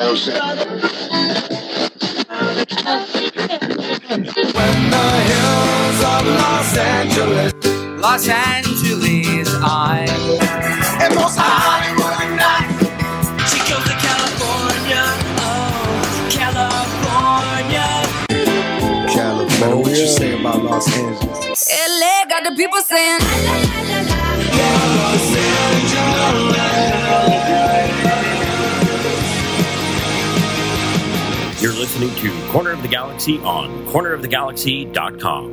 the hills of Los Angeles, I'm in most Hollywood night. She goes to California, oh, California. California, what you say about Los Angeles? LA got the people saying, Los Angeles. You're listening to Corner of the Galaxy on cornerofthegalaxy.com.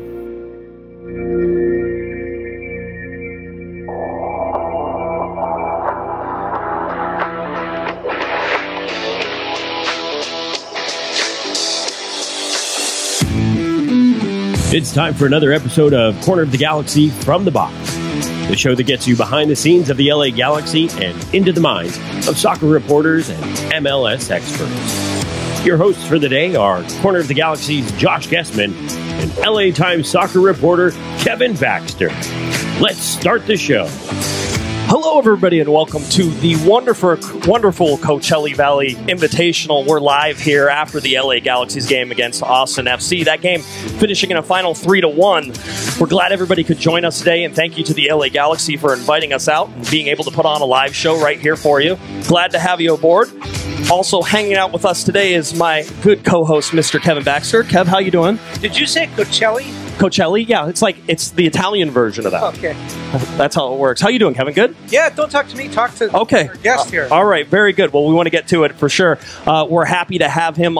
It's time for another episode of Corner of the Galaxy from the Box, the show that gets you behind the scenes of the LA Galaxy and into the minds of soccer reporters and MLS experts. Your hosts for the day are Corner of the Galaxy's Josh Guesman and LA Times soccer reporter Kevin Baxter. Let's start the show. Hello, everybody, and welcome to the wonderful Coachella Valley Invitational. We're live here after the LA Galaxy's game against Austin FC. That game finishing in a final 3-1. We're glad everybody could join us today, and thank you to the LA Galaxy for inviting us out and being able to put on a live show right here for you. Glad to have you aboard. Also hanging out with us today is my good co-host, Mr. Kevin Baxter. Kev, how you doing? Did you say Coachella? Coachella? Yeah, it's the Italian version of that. Okay. That's how it works. How you doing, Kevin? Good? Yeah, don't talk to me. Talk to our guest here. All right, very good. Well, we want to get to it for sure. We're happy to have him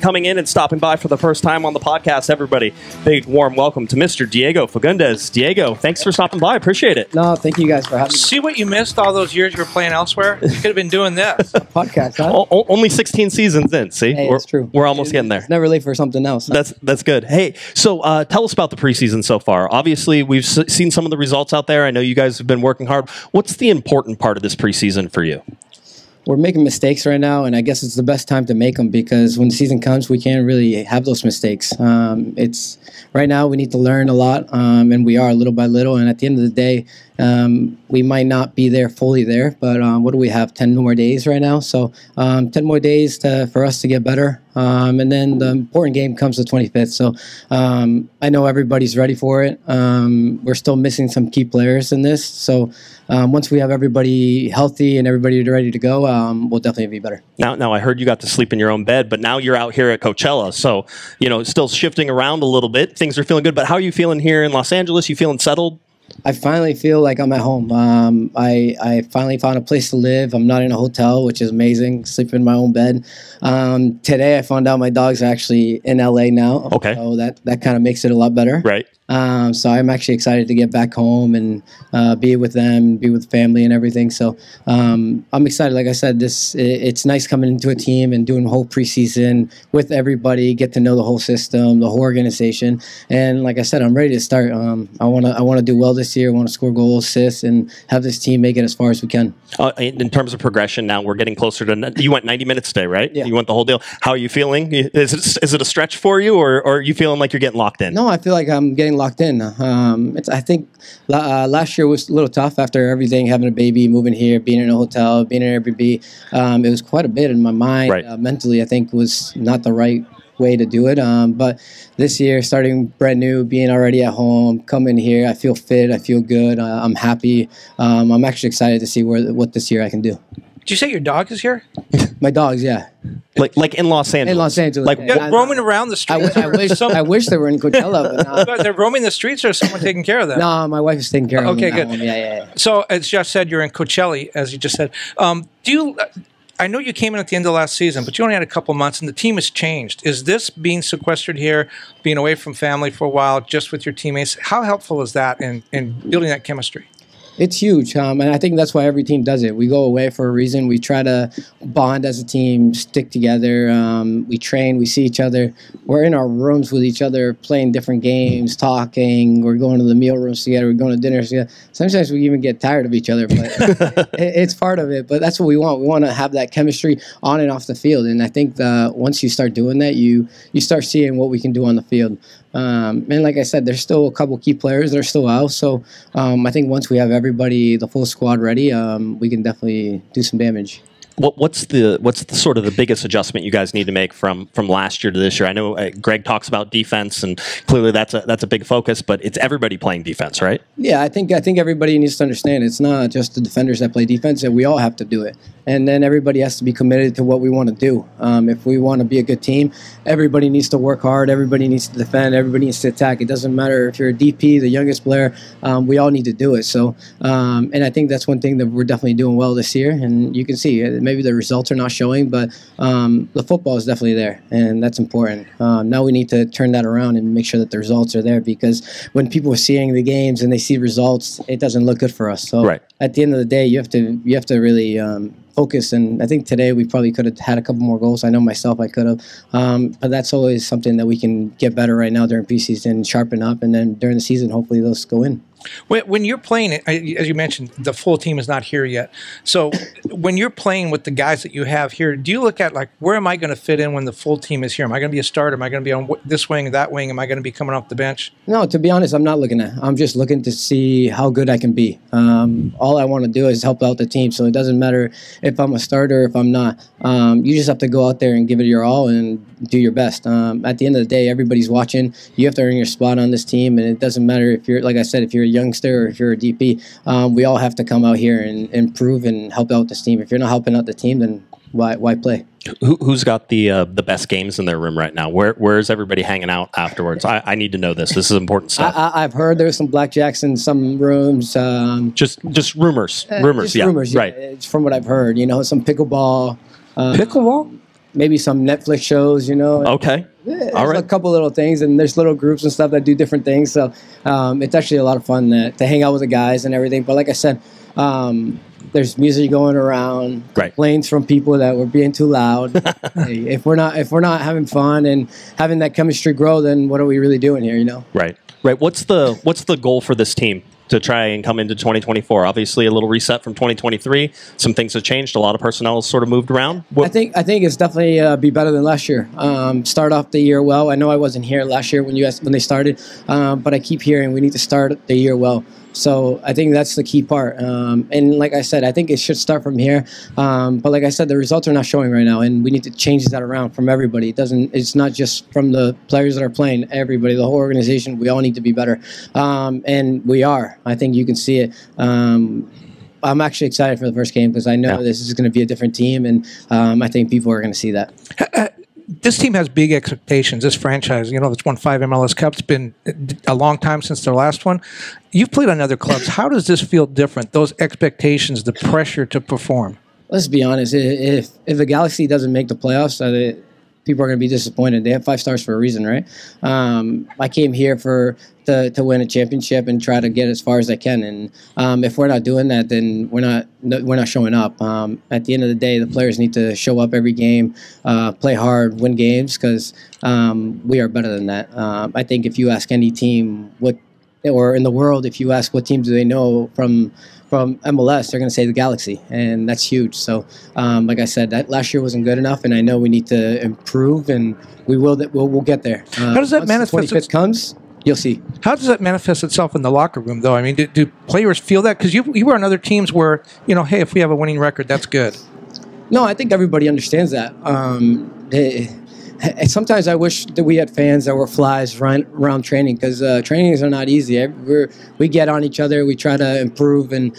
coming in and stopping by for the first time on the podcast. Everybody, big warm welcome to Mr. Diego Fagundez. Diego, thanks for stopping by. Appreciate it. No, thank you guys for having me. See what you missed all those years you were playing elsewhere? You could have been doing this. Podcast, huh? Only 16 seasons in. See, hey, that's true. We're almost getting there. It's never late for something else. Huh? That's good. Hey, so tell us about the preseason so far. Obviously, we've seen some of the results out there. I know you guys have been working hard. What's the important part of this preseason for you? We're making mistakes right now, and I guess it's the best time to make them because when the season comes, we can't really have those mistakes. It's right now we need to learn a lot, and we are little by little. And at the end of the day, we might not be there fully there, but what do we have? 10 more days right now, so 10 more days for us to get better. And then the important game comes the 25th. So I know everybody's ready for it. We're still missing some key players in this. So once we have everybody healthy and everybody ready to go, we'll definitely be better. Now, I heard you got to sleep in your own bed, but now you're out here at Coachella. So, still shifting around a little bit. Things are feeling good. But how are you feeling here in Los Angeles? You feeling settled? I finally feel like I'm at home. I finally found a place to live. I'm not in a hotel, which is amazing. Sleeping in my own bed. Today, I found out my dog's actually in LA now. Okay. So that kind of makes it a lot better. Right. So I'm actually excited to get back home and be with them, be with family and everything. So I'm excited. Like I said, it's nice coming into a team and doing a whole preseason with everybody, get to know the whole system, the whole organization. And like I said, I'm ready to start. I want to do well this year. I want to score goals, assists, and have this team make it as far as we can. In terms of progression, now we're getting closer to. You went 90 minutes today, right? Yeah. You went the whole deal. How are you feeling? Is it a stretch for you, or are you feeling like you're getting locked in? No, I feel like I'm getting locked in. I think last year was a little tough after everything, having a baby, moving here, being in a hotel, being in Airbnb. It was quite a bit in my mind. Right. Mentally, I think was not the right way to do it. But this year, starting brand new, being already at home, coming here, I feel fit, I feel good, I'm happy. I'm actually excited to see what this year I can do. Did you say your dog is here? My dogs, yeah. Like in Los Angeles. In Los Angeles. Like roaming around the streets. I wish they were in Coachella. But But they're roaming the streets, or is someone taking care of them? no, my wife is taking care of them. Okay, good. Yeah. So, as Josh said, you're in Coachella, as you just said. I know you came in at the end of last season, but you only had a couple months, and the team has changed. Is this being sequestered here, being away from family for a while, just with your teammates? How helpful is that in building that chemistry? It's huge, and I think that's why every team does it. We go away for a reason. We try to bond as a team, stick together. We train, we see each other. We're in our rooms with each other, playing different games, talking. We're going to the meal rooms together. We're going to dinners together. Sometimes we even get tired of each other, but it's part of it. But that's what we want. We want to have that chemistry on and off the field. And I think once you start doing that, you start seeing what we can do on the field. And like I said, there's still a couple key players that are still out. So I think once we have everybody, the full squad ready, we can definitely do some damage. What's the sort of the biggest adjustment you guys need to make from last year to this year? I know Greg talks about defense, and clearly that's a big focus, but it's everybody playing defense, right? Yeah, I think everybody needs to understand it's not just the defenders that play defense, and we all have to do it. And then everybody has to be committed to what we want to do. If we want to be a good team, everybody needs to work hard. Everybody needs to defend. Everybody needs to attack. It doesn't matter if you're a DP, the youngest player. We all need to do it. So, and I think that's one thing that we're definitely doing well this year. And you can see maybe the results are not showing, but the football is definitely there, and that's important. Now we need to turn that around and make sure that the results are there, because when people are seeing the games and they see results, it doesn't look good for us. So at the end of the day, you have to really focus. And I think today we probably could have had a couple more goals. I know myself I could have, but that's always something that we can get better right now during preseason, sharpen up, and then during the season, hopefully those go in. When you're playing, as you mentioned, the full team is not here yet. So when you're playing with the guys that you have here, do you look at, like, where am I going to fit in when the full team is here? Am I going to be a starter? Am I going to be on this wing, that wing? Am I going to be coming off the bench? No, to be honest, I'm not looking at. I'm just looking to see how good I can be. All I want to do is help out the team. So it doesn't matter if I'm a starter or if I'm not. You just have to go out there and give it your all and do your best. At the end of the day, everybody's watching. You have to earn your spot on this team, and it doesn't matter if you're, like I said, if you're a youngster or if you're a DP. We all have to come out here and improve and help out this team. If you're not helping out the team, then why play? Who's got the best games in their room right now? Where's everybody hanging out afterwards? I need to know this. This is important stuff. I've heard there's some blackjacks in some rooms. Just rumors. Rumors, yeah. Rumors, right. It's from what I've heard. Some pickleball. Pickleball? Maybe some Netflix shows, Okay. There's all right. a couple little things, and there's little groups and stuff that do different things. So it's actually a lot of fun to hang out with the guys and everything. But like I said, there's music going around, complaints from people that we're being too loud. Hey, if we're not having fun and having that chemistry grow, then what are we really doing here? Right. What's the goal for this team to try and come into 2024? Obviously, a little reset from 2023. Some things have changed. A lot of personnel has sort of moved around. I think it's definitely be better than last year. Start off the year well. I know I wasn't here last year when they started, but I keep hearing we need to start the year well. So I think that's the key part. And like I said, I think it should start from here. But like I said, the results are not showing right now, and we need to change that around from everybody. It's not just from the players that are playing. Everybody, the whole organization, we all need to be better. And we are. I think you can see it. I'm actually excited for the first game because I know this is going to be a different team, and I think people are going to see that. This team has big expectations. This franchise, that's won 5 MLS Cups. It's been a long time since their last one. You've played on other clubs. How does this feel different? Those expectations, the pressure to perform. Let's be honest. If the Galaxy doesn't make the playoffs, people are going to be disappointed. They have 5 stars for a reason, right? I came here to win a championship and try to get as far as I can. And if we're not doing that, then we're not showing up. At the end of the day, the players need to show up every game, play hard, win games, because we are better than that. I think if you ask any team or in the world, if you ask what teams do they know from MLS, they're going to say the Galaxy, and that's huge. So, like I said, that last year wasn't good enough, and I know we need to improve, and we'll get there. How does that manifest? Once the 25th comes, you'll see. How does that manifest itself in the locker room, though? I mean, do players feel that? Because you were on other teams where, hey, if we have a winning record, that's good. No, I think everybody understands that. Sometimes I wish that we had fans that were flies around training, because trainings are not easy. We get on each other. We try to improve, and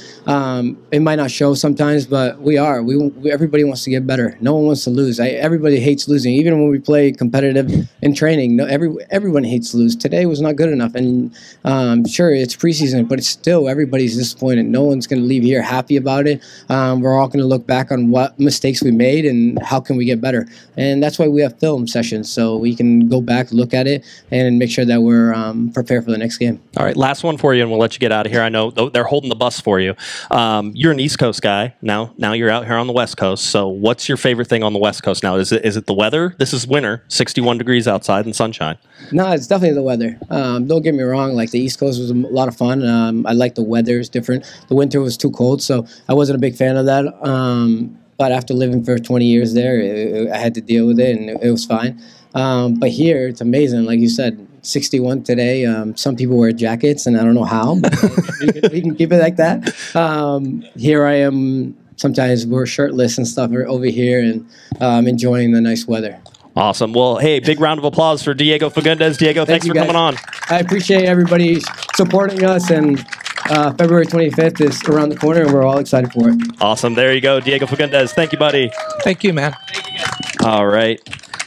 it might not show sometimes, but we are. Everybody wants to get better. No one wants to lose. Everybody hates losing. Even when we play competitive in training, everyone hates to lose. Today was not good enough, and sure, it's preseason, but it's still everybody's disappointed. No one's going to leave here happy about it. We're all going to look back on what mistakes we made and how can we get better, and that's why we have film sessions, so we can go back, look at it, and make sure that we're prepared for the next game. All right, last one for you, and we'll let you get out of here. I know they're holding the bus for you. You're an East Coast guy. Now you're out here on the West Coast. So what's your favorite thing on the West Coast now? Is it the weather? This is winter, 61 degrees outside and sunshine. No, it's definitely the weather. Don't get me wrong. Like, the East Coast was a lot of fun. I like the weather. It's different. The winter was too cold, so I wasn't a big fan of that. But after living for 20 years there, I had to deal with it, and it was fine. But here, it's amazing. Like you said, 61 today. Some people wear jackets, and I don't know how, but we can keep it like that. Here I am sometimes we're shirtless and stuff over here and enjoying the nice weather. Awesome. Well, hey, big round of applause for Diego Fagundez. Diego, thanks for coming on. I appreciate everybody supporting us, and February 25th is around the corner, and we're all excited for it. Awesome. There you go, Diego Fagundez. Thank you, buddy. Thank you, man. All right.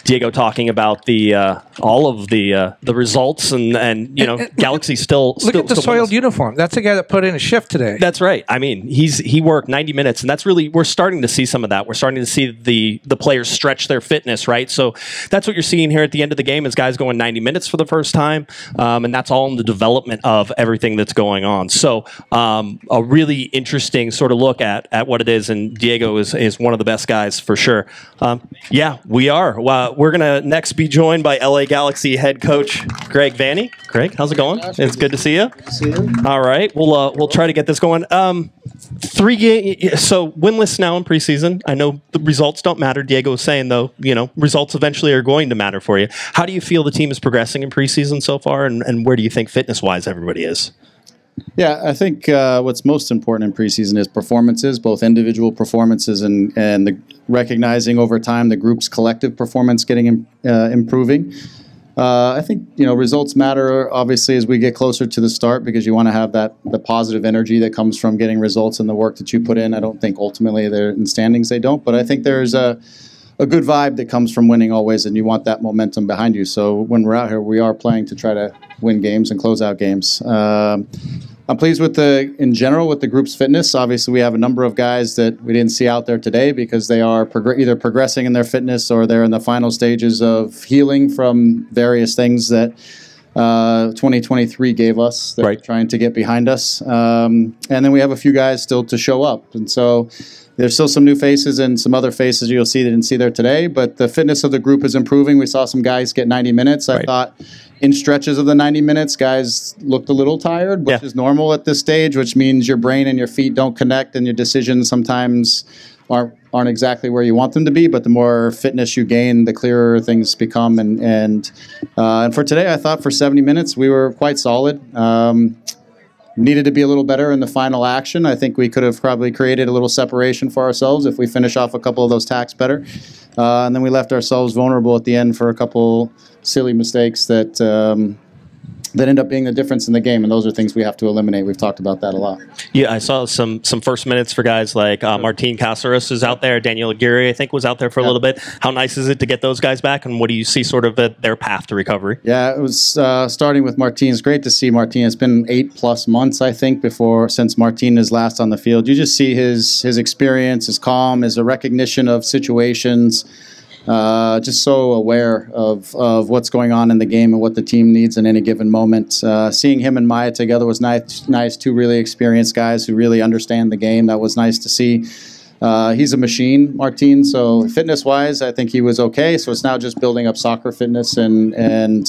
Diego talking about the all of the results and you know, Galaxy still look at the soiled uniform. That's the guy that put in a shift today. That's right. I mean, he worked 90 minutes, and that's really, we're starting to see some of that. We're starting to see the players stretch their fitness, right? So that's what you're seeing here at the end of the game is guys going 90 minutes for the first time, and that's all in the development of everything that's going on. So a really interesting sort of look at what it is, and Diego is one of the best guys for sure. Yeah, we are. We're going to next be joined by LA Galaxy head coach Greg Vanney. Greg, how's it going? It's good to see you. Good to see you. All right, we'll try to get this going. 3 games, so winless now in preseason. I know the results don't matter. Diego was saying though, you know, results eventually are going to matter for you. How do you feel the team is progressing in preseason so far, and where do you think fitness-wise everybody is? Yeah, I think what's most important in preseason is performances, both individual performances and the recognizing over time the group's collective performance getting improving. I think, you know, results matter obviously as we get closer to the start because you want to have the positive energy that comes from getting results and the work that you put in. I don't think ultimately they're in standings they don't, but I think there's a good vibe that comes from winning always, and you want that momentum behind you. So when we're out here, we are playing to try to win games and close out games. I'm pleased with in general with the group's fitness. Obviously, we have a number of guys that we didn't see out there today because they are either progressing in their fitness or they're in the final stages of healing from various things that 2023 gave us that we're trying to get behind us. And then we have a few guys still to show up. And so there's still some new faces and some other faces you'll see that didn't see there today, but the fitness of the group is improving. We saw some guys get 90 minutes. I thought in stretches of the 90 minutes, guys looked a little tired, which is normal at this stage, which means your brain and your feet don't connect and your decisions sometimes aren't exactly where you want them to be, but the more fitness you gain, the clearer things become. And for today, I thought for 70 minutes, we were quite solid. Needed to be a little better in the final action. I think we could have probably created a little separation for ourselves if we finish off a couple of those tacks better. And then we left ourselves vulnerable at the end for a couple silly mistakes that end up being the difference in the game, and those are things we have to eliminate. We've talked about that a lot. Yeah, I saw some first minutes for guys like Martin Cáceres is out there. Daniel Aguirre, I think, was out there for a little bit. How nice is it to get those guys back, and what do you see sort of their path to recovery? Yeah, it was starting with Martin. It's great to see Martin. It's been 8+ months, I think, since Martin is last on the field. You just see his experience, his calm, his recognition of situations. Just so aware of what's going on in the game and what the team needs in any given moment. Seeing him and Maya together was nice. Two really experienced guys who really understand the game. That was nice to see. He's a machine, Martin. So fitness-wise, I think he was okay. So it's now just building up soccer fitness and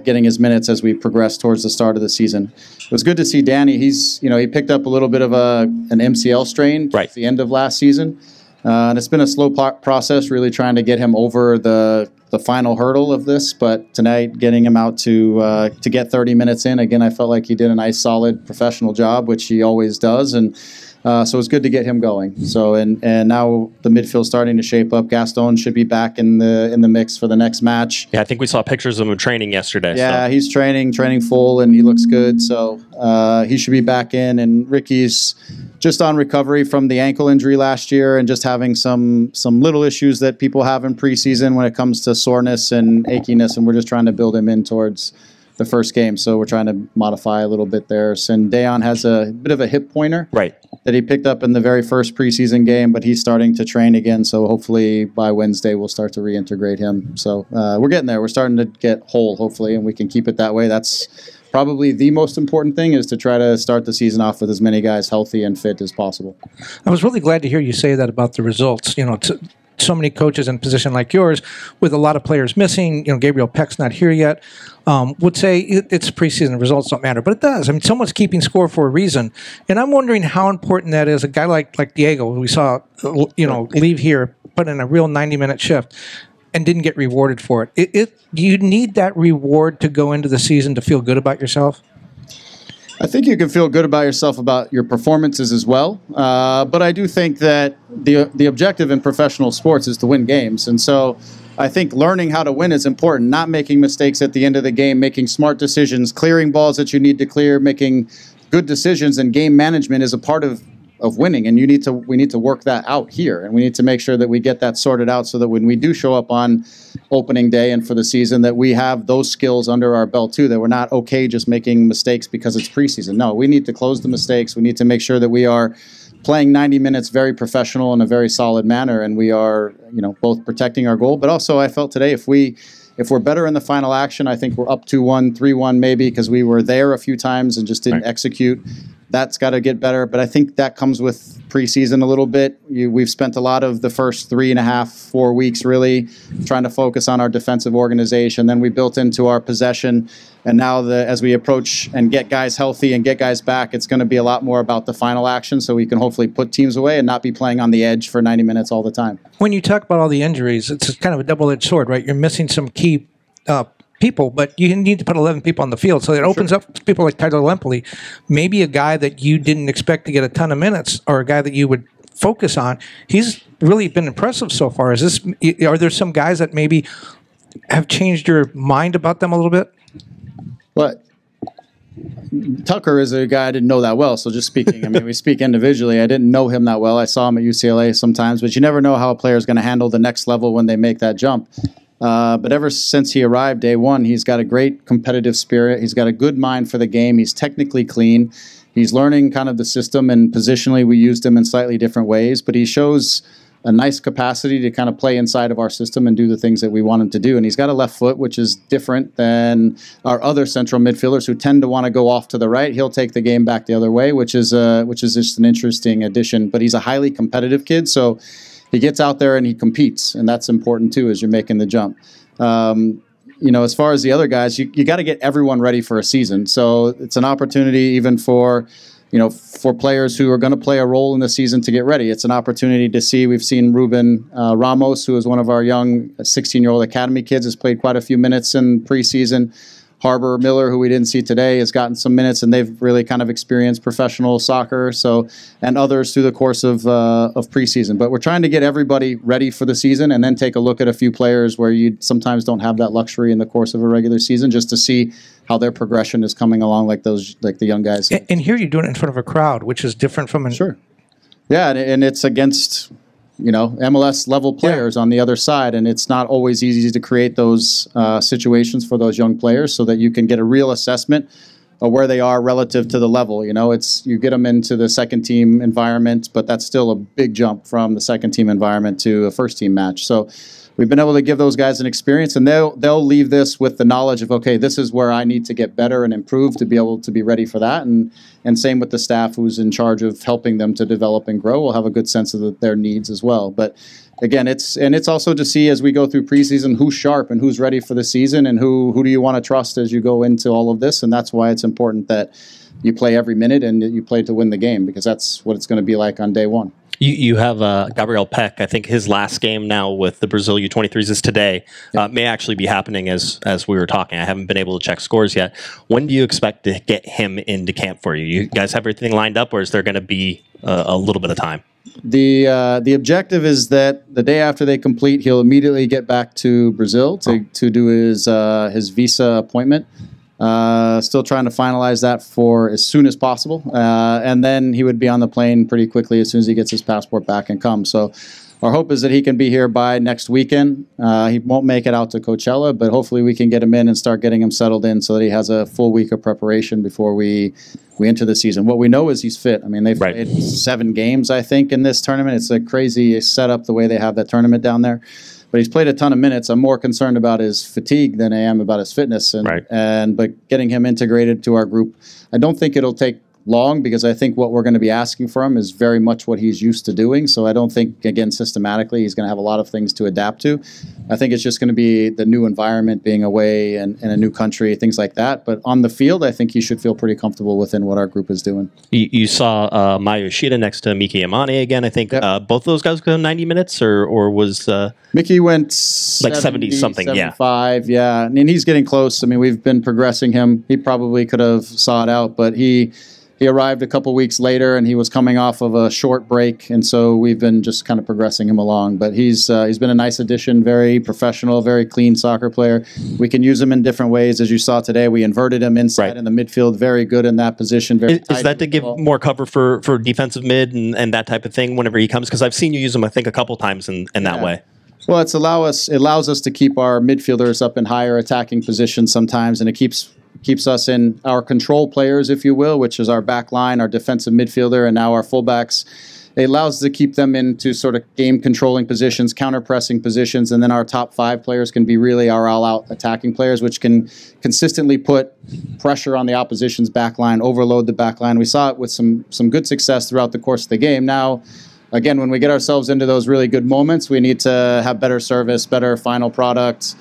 getting his minutes as we progress towards the start of the season. It was good to see Danny. He picked up a little bit of an MCL strain at the end of last season. And it's been a slow process, really trying to get him over the final hurdle of this. But tonight, getting him out to get 30 minutes in, again, I felt like he did a nice, solid, professional job, which he always does. And so it's good to get him going. So and now the midfield's starting to shape up. Gaston should be back in the mix for the next match. Yeah, I think we saw pictures of him training yesterday. Yeah, he's training full, and he looks good. So he should be back in. And Ricky's just on recovery from the ankle injury last year and just having some little issues that people have in preseason when it comes to soreness and achiness, and we're just trying to build him in towards the first game. So we're trying to modify a little bit there. And Dayon has a bit of a hip pointer that he picked up in the very first preseason game, but he's starting to train again. So hopefully by Wednesday we'll start to reintegrate him. So we're getting there. We're starting to get whole, hopefully, and we can keep it that way. That's probably the most important thing, is to try to start the season off with as many guys healthy and fit as possible. I was really glad to hear you say that about the results. So many coaches in a position like yours, with a lot of players missing, Gabriel Peck's not here yet, would say it's preseason, results don't matter. But it does. I mean, someone's keeping score for a reason. And I'm wondering how important that is. A guy like Diego, we saw, leave here, put in a real 90-minute shift, and didn't get rewarded for it. Do you need that reward to go into the season to feel good about yourself? I think you can feel good about yourself about your performances as well. But I do think that the objective in professional sports is to win games. And so I think learning how to win is important, not making mistakes at the end of the game, making smart decisions, clearing balls that you need to clear, making good decisions, and game management is a part of winning. And we need to work that out here. And we need to make sure that we get that sorted out so that when we do show up on opening day and for the season, that we have those skills under our belt too, that we're not okay just making mistakes because it's preseason. No, we need to close the mistakes. We need to make sure that we are playing 90 minutes very professional in a very solid manner, and we are, both protecting our goal, but also I felt today if we're better in the final action, I think we're up 2-1, 3-1 maybe, because we were there a few times and just didn't execute. That's got to get better, but I think that comes with preseason a little bit. We've spent a lot of the first 3.5, 4 weeks really trying to focus on our defensive organization. Then we built into our possession, and now as we approach and get guys healthy and get guys back, it's going to be a lot more about the final action, so we can hopefully put teams away and not be playing on the edge for 90 minutes all the time. When you talk about all the injuries, it's kind of a double-edged sword, right? You're missing some key people, but you need to put 11 people on the field. So it opens up people like Tyler Lempoli, maybe a guy that you didn't expect to get a ton of minutes, or a guy that you would focus on. He's really been impressive so far. Are there some guys that maybe have changed your mind about them a little bit? But Tucker is a guy I didn't know that well. So just speaking, we speak individually. I didn't know him that well. I saw him at UCLA sometimes, but you never know how a player is going to handle the next level when they make that jump. But ever since he arrived day one, he's got a great competitive spirit. He's got a good mind for the game. He's technically clean. He's learning kind of the system, and positionally we used him in slightly different ways. But he shows a nice capacity to kind of play inside of our system and do the things that we want him to do. And he's got a left foot, which is different than our other central midfielders who tend to want to go off to the right. He'll take the game back the other way, which is just an interesting addition. But he's a highly competitive kid, so he gets out there and he competes, and that's important too as you're making the jump. As far as the other guys, you got to get everyone ready for a season. So it's an opportunity even for players who are going to play a role in the season to get ready. It's an opportunity to see. We've seen Ruben Ramos, who is one of our young 16-year-old academy kids, has played quite a few minutes in preseason. Harbor Miller, who we didn't see today, has gotten some minutes, and they've really kind of experienced professional soccer. And others through the course of preseason. But we're trying to get everybody ready for the season, and then take a look at a few players where you sometimes don't have that luxury in the course of a regular season, just to see how their progression is coming along, like the young guys. And here you're doing it in front of a crowd, which is different from Sure. Yeah, and it's against MLS level players on the other side, and it's not always easy to create those situations for those young players so that you can get a real assessment of where they are relative to the level. You get them into the second team environment, but that's still a big jump from the second team environment to a first team match. So we've been able to give those guys an experience, and they'll leave this with the knowledge of, okay, this is where I need to get better and improve to be able to be ready for that. And same with the staff who's in charge of helping them to develop and grow. We'll have a good sense of their needs as well. But again, it's also to see as we go through preseason who's sharp and who's ready for the season, and who do you want to trust as you go into all of this. And that's why it's important that you play every minute and you play to win the game, because that's what it's going to be like on day one. You have Gabriel Peck. I think his last game now with the Brazil U23s is today. May actually be happening as we were talking. I haven't been able to check scores yet. When do you expect to get him into camp for you? You guys have everything lined up, or is there going to be a little bit of time? The objective is that the day after they complete, he'll immediately get back to Brazil to do his visa appointment. Still trying to finalize that for as soon as possible. And then he would be on the plane pretty quickly as soon as he gets his passport back and come. So our hope is that he can be here by next weekend. He won't make it out to Coachella, but hopefully we can get him in and start getting him settled in so that he has a full week of preparation before we enter the season. What we know is he's fit. They've played 7 games, I think, in this tournament. It's a crazy setup the way they have that tournament down there. But he's played a ton of minutes. I'm more concerned about his fatigue than I am about his fitness. But getting him integrated to our group, I don't think it'll take long, because I think what we're going to be asking for him is very much what he's used to doing. So I don't think, again, systematically, he's going to have a lot of things to adapt to. I think it's just going to be the new environment, being away and in a new country, things like that. But on the field, I think you should feel pretty comfortable within what our group is doing. You saw Maya Yoshida next to Miki Amane again. I think both of those guys go 90 minutes, or was Mickey went like 70 something, 75, yeah. I mean, he's getting close. I mean, we've been progressing him. He probably could have saw it out, but he arrived a couple weeks later, and he was coming off of a short break, and so we've been just kind of progressing him along. But he's been a nice addition, very professional, very clean soccer player. We can use him in different ways, as you saw today. We inverted him inside in the midfield, very good in that position. Very is that to give more cover for defensive mid and that type of thing whenever he comes? Because I've seen you use him, I think, a couple times in that way. Well, it allows us to keep our midfielders up in higher attacking positions sometimes, and it keeps us in our control players, if you will, which is our back line, our defensive midfielder, and now our fullbacks. It allows us to keep them into sort of game-controlling positions, counter-pressing positions, and then our top 5 players can be really our all-out attacking players, which can consistently put pressure on the opposition's back line, overload the back line. We saw it with some good success throughout the course of the game. Now, again, when we get ourselves into those really good moments, we need to have better service, better final product,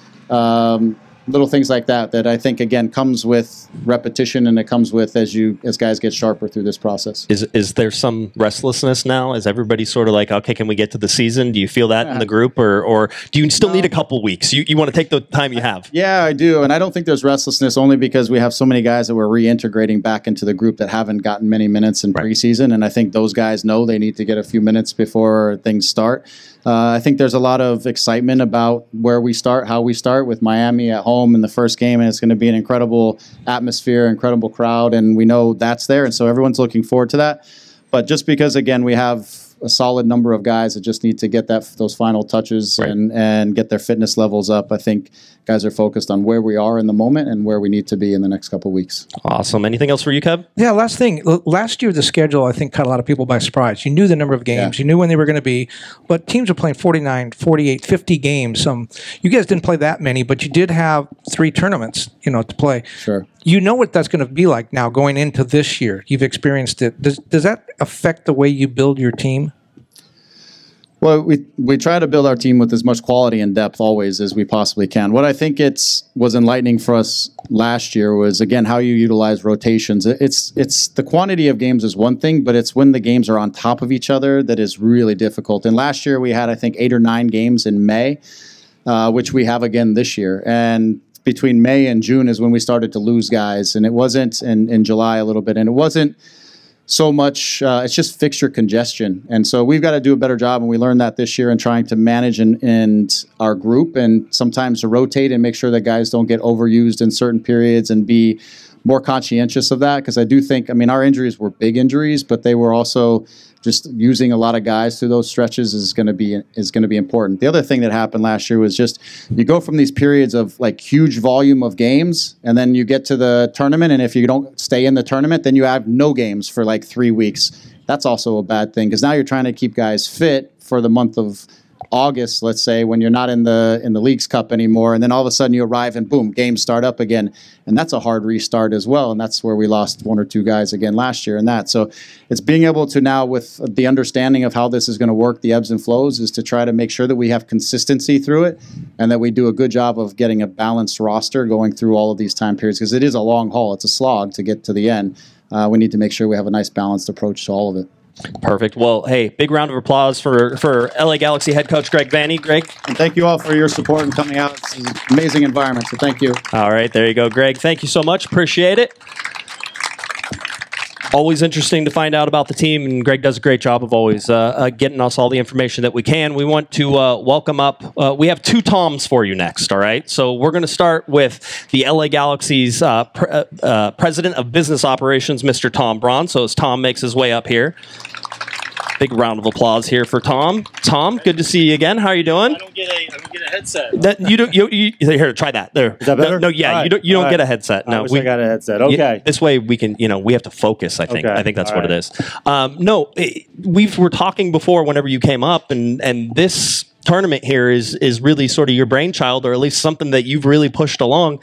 little things like that I think, again, comes with repetition, and it comes with as guys get sharper through this process. Is there some restlessness now? Is everybody sort of like, okay, can we get to the season? Do you feel that in the group, or do you still need a couple weeks? You want to take the time you have? Yeah, I do, and I don't think there's restlessness, only because we have so many guys that we're reintegrating back into the group that haven't gotten many minutes in preseason, and I think those guys know they need to get a few minutes before things start. I think there's a lot of excitement about where we start, how we start, with Miami at home in the first game, and it's going to be an incredible atmosphere, incredible crowd, and we know that's there, and so everyone's looking forward to that. But just because, again, we have a solid number of guys that just need to get those final touches and get their fitness levels up, I think guys are focused on where we are in the moment and where we need to be in the next couple of weeks. Awesome. Anything else for you, Kev? Yeah, last thing. Last year, the schedule, I think, caught a lot of people by surprise. You knew the number of games. You knew when they were going to be. But teams were playing 49, 48, 50 games. You guys didn't play that many, but you did have 3 tournaments, to play. Sure. You know what that's going to be like now going into this year. You've experienced it. Does that affect the way you build your team? Well, we try to build our team with as much quality and depth always as we possibly can. What I think was enlightening for us last year was, again, how you utilize rotations. It's the quantity of games is one thing, but it's when the games are on top of each other that is really difficult. And last year we had, I think, 8 or 9 games in May, which we have again this year. And between May and June is when we started to lose guys, and it wasn't in July a little bit, and it wasn't so much, it's just fixture congestion. And so we've got to do a better job, and we learned that this year in trying to manage in our group, and sometimes to rotate and make sure that guys don't get overused in certain periods, and be more conscientious of that, because I do think, our injuries were big injuries, but they were also just using a lot of guys through those stretches is going to be important. The other thing that happened last year was just you go from these periods of like huge volume of games, and then you get to the tournament, and if you don't stay in the tournament, then you have no games for like 3 weeks. That's also a bad thing, because now you're trying to keep guys fit for the month of August, let's say, when you're not in the Leagues Cup anymore, and then all of a sudden you arrive and boom, games start up again, and that's a hard restart as well, and that's where we lost 1 or 2 guys again last year. And that, so it's being able to now, with the understanding of how this is going to work, the ebbs and flows, is to try to make sure that we have consistency through it, and that we do a good job of getting a balanced roster going through all of these time periods, because it is a long haul, it's a slog to get to the end. We need to make sure we have a nice balanced approach to all of it. Perfect. Well, hey, big round of applause for LA Galaxy head coach Greg Vanney. Greg. And thank you all for your support and coming out. It's an amazing environment, so thank you. All right, there you go, Greg. Thank you so much. Appreciate it. Always interesting to find out about the team, and Greg does a great job of always getting us all the information that we can. We want to welcome up, we have 2 Toms for you next, all right? So we're going to start with the LA Galaxy's President of Business Operations, Mr. Tom Braun. So as Tom makes his way up here, big round of applause here for Tom. Tom, good to see you again. How are you doing? I don't get a headset. Here, try that. There. Is that better? No, yeah, right. you don't get a headset. No, I got a headset. Okay. This way we can, we have to focus, I think. Okay. I think that's all what right. it is. We were talking before whenever you came up, and this tournament here is really sort of your brainchild, or at least something that you've really pushed along.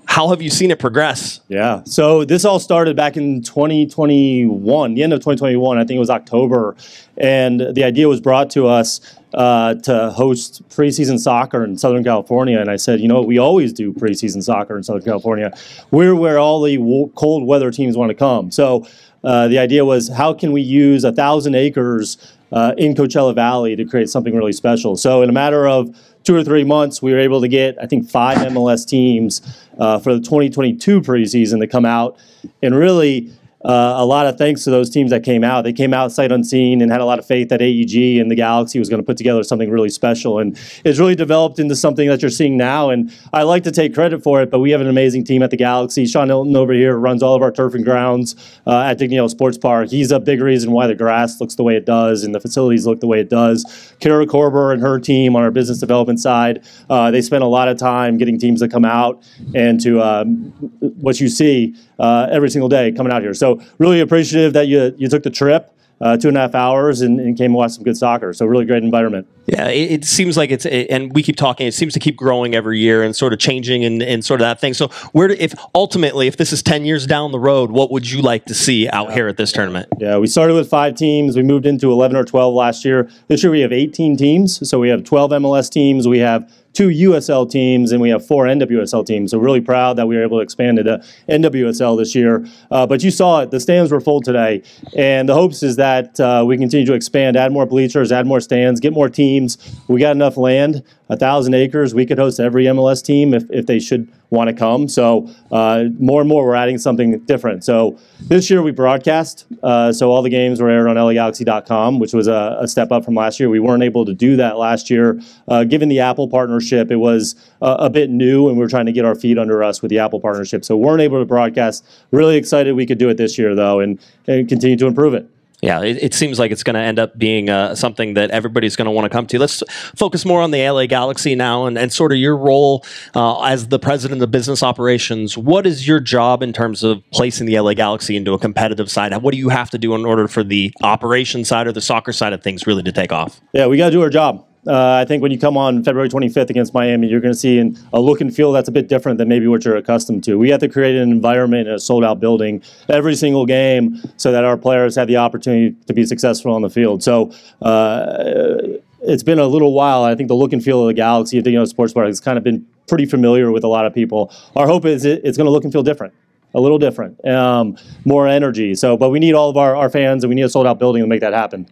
How have you seen it progress? Yeah. So this all started back in 2021, the end of 2021. I think it was October. And the idea was brought to us to host preseason soccer in Southern California. And I said, you know what, we always do preseason soccer in Southern California. We're where all the cold weather teams want to come. So the idea was, how can we use 1,000 acres in Coachella Valley to create something really special? So in a matter of 2 or 3 months, we were able to get, I think, 5 MLS teams for the 2022 preseason to come out. And really, a lot of thanks to those teams that came out. They came out sight unseen and had a lot of faith that AEG and the Galaxy was going to put together something really special. And it's really developed into something that you're seeing now. And I like to take credit for it, but we have an amazing team at the Galaxy. Sean Hilton over here runs all of our turf and grounds at Dignity Sports Park. He's a big reason why the grass looks the way it does and the facilities look the way it does. Kara Korber and her team on our business development side, they spend a lot of time getting teams to come out and to what you see every single day coming out here. So really appreciative that you took the trip, 2.5 hours, and came and watched some good soccer. So really great environment. Yeah, it seems like and we keep talking, it seems to keep growing every year and sort of changing and sort of that thing. So if this is 10 years down the road, what would you like to see out here at this tournament? Yeah, we started with 5 teams. We moved into 11 or 12 last year. This year we have 18 teams. So we have 12 MLS teams. We have 2 USL teams, and we have 4 NWSL teams. So really proud that we were able to expand into NWSL this year. But you saw it, the stands were full today. And the hopes is that we continue to expand, add more bleachers, add more stands, get more teams. We got enough land, 1,000 acres. We could host every MLS team if they should want to come. So more and more we're adding something different. So this year we broadcast. So all the games were aired on LAGalaxy.com, which was a step up from last year. We weren't able to do that last year. Given the Apple partnership, it was a bit new, and we were trying to get our feet under us with the Apple partnership. So weren't able to broadcast. Really excited we could do it this year, though, and continue to improve it. Yeah, it seems like it's going to end up being something that everybody's going to want to come to. Let's focus more on the LA Galaxy now and sort of your role as the president of business operations. What is your job in terms of placing the LA Galaxy into a competitive side? What do you have to do in order for the operations side or the soccer side of things really to take off? Yeah, we got to do our job. I think when you come on February 25th against Miami, you're going to see a look and feel that's a bit different than maybe what you're accustomed to. We have to create an environment in a sold-out building every single game so that our players have the opportunity to be successful on the field. So it's been a little while. I think the look and feel of the Galaxy at Dignity Sports Park has kind of been pretty familiar with a lot of people. Our hope is it's going to look and feel different. A little different, more energy. But we need all of our fans, and we need a sold-out building to make that happen.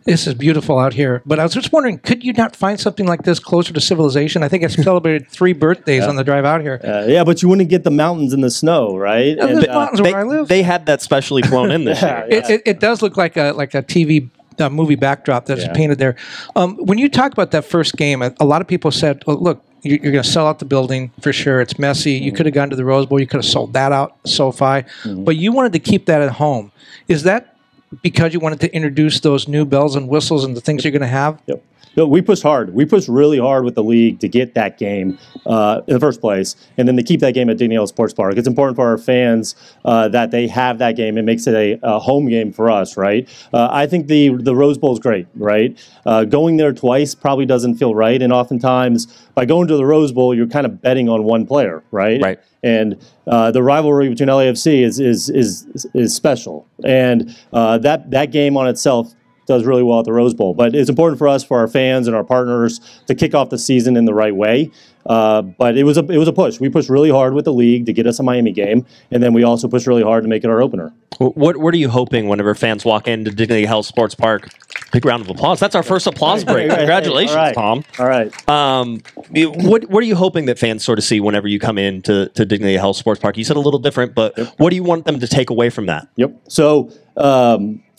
This is beautiful out here. But I was just wondering, could you not find something like this closer to civilization? I think I celebrated 3 birthdays on the drive out here. Yeah, but you wouldn't get the mountains and the snow, right? There's mountains where I live. They had that specially flown in this year. It does look like a TV movie backdrop that's painted there. When you talk about that first game, a lot of people said, oh, look, you're going to sell out the building for sure. It's messy. You could have gone to the Rose Bowl. You could have sold that out, SoFi. But you wanted to keep that at home. Is that because you wanted to introduce those new bells and whistles and the things you're going to have? Yep. No, we pushed hard. We pushed really hard with the league to get that game in the first place, and then to keep that game at Dignity Sports Park. It's important for our fans that they have that game. It makes it a home game for us, right? I think the Rose Bowl is great, right? Going there twice probably doesn't feel right, and oftentimes by going to the Rose Bowl, you're kind of betting on one player, right? Right. And the rivalry between LAFC is special, and that game on itself does really well at the Rose Bowl. But it's important for us, for our fans and our partners, to kick off the season in the right way. But it was a push. We pushed really hard with the league to get us a Miami game, and then we also pushed really hard to make it our opener. What are you hoping whenever fans walk into Dignity Health Sports Park? Big round of applause. That's our first applause break. Congratulations, Tom. All right. What are you hoping that fans sort of see whenever you come into Dignity Health Sports Park? You said a little different, but what do you want them to take away from that? Yep. So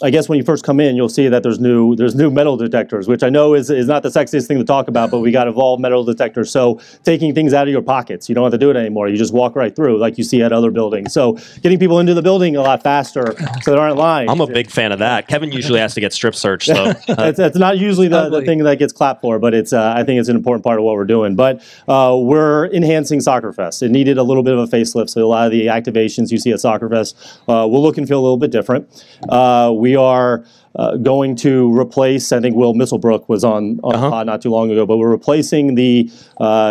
I guess when you first come in, you'll see that there's new metal detectors, which I know is not the sexiest thing to talk about, but we got evolved metal detectors. So taking things out of your pockets, you don't have to do it anymore. You just walk right through, like you see at other buildings. So getting people into the building a lot faster, so there aren't lines. I'm a big fan of that. Kevin usually has to get strip searched. So that's not usually the thing that gets clapped for, but it's I think it's an important part of what we're doing. But we're enhancing Soccer Fest. It needed a little bit of a facelift, so a lot of the activations you see at Soccer Fest will look and feel a little bit different. We are going to replace, I think Will Misselbrook was on the pod not too long ago, but we're replacing the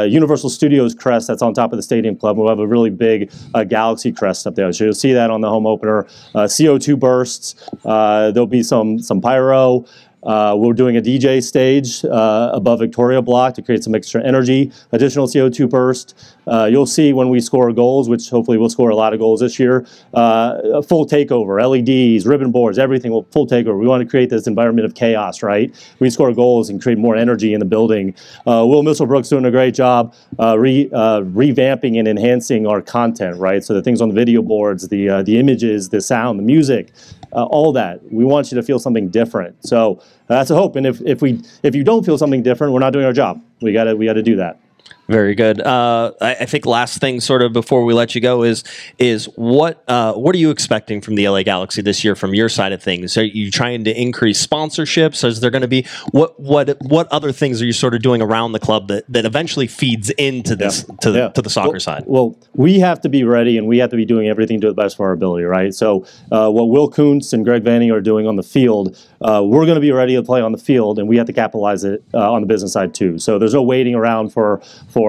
Universal Studios crest that's on top of the Stadium Club. We'll have a really big Galaxy crest up there. So you'll see that on the home opener. CO2 bursts. There'll be some pyro. We're doing a DJ stage above Victoria Block to create some extra energy, additional CO2 burst. You'll see when we score goals, which hopefully we'll score a lot of goals this year, a full takeover, LEDs, ribbon boards, everything will full takeover. We want to create this environment of chaos, right? We score goals and create more energy in the building. Will Misselbrook's doing a great job revamping and enhancing our content, right? So the things on the video boards, the images, the sound, the music, all that. We want you to feel something different. So that's a hope. And if you don't feel something different, we're not doing our job. We got to do that. Very good. I think last thing, sort of before we let you go, is what are you expecting from the LA Galaxy this year from your side of things? Are you trying to increase sponsorships? Is there going to be what other things are you sort of doing around the club that eventually feeds into this to the soccer side? Well, we have to be ready, and we have to be doing everything to the best of our ability, right? So what Will Kuntz and Greg Vanney are doing on the field, we're going to be ready to play on the field, and we have to capitalize it on the business side too. So there's no waiting around for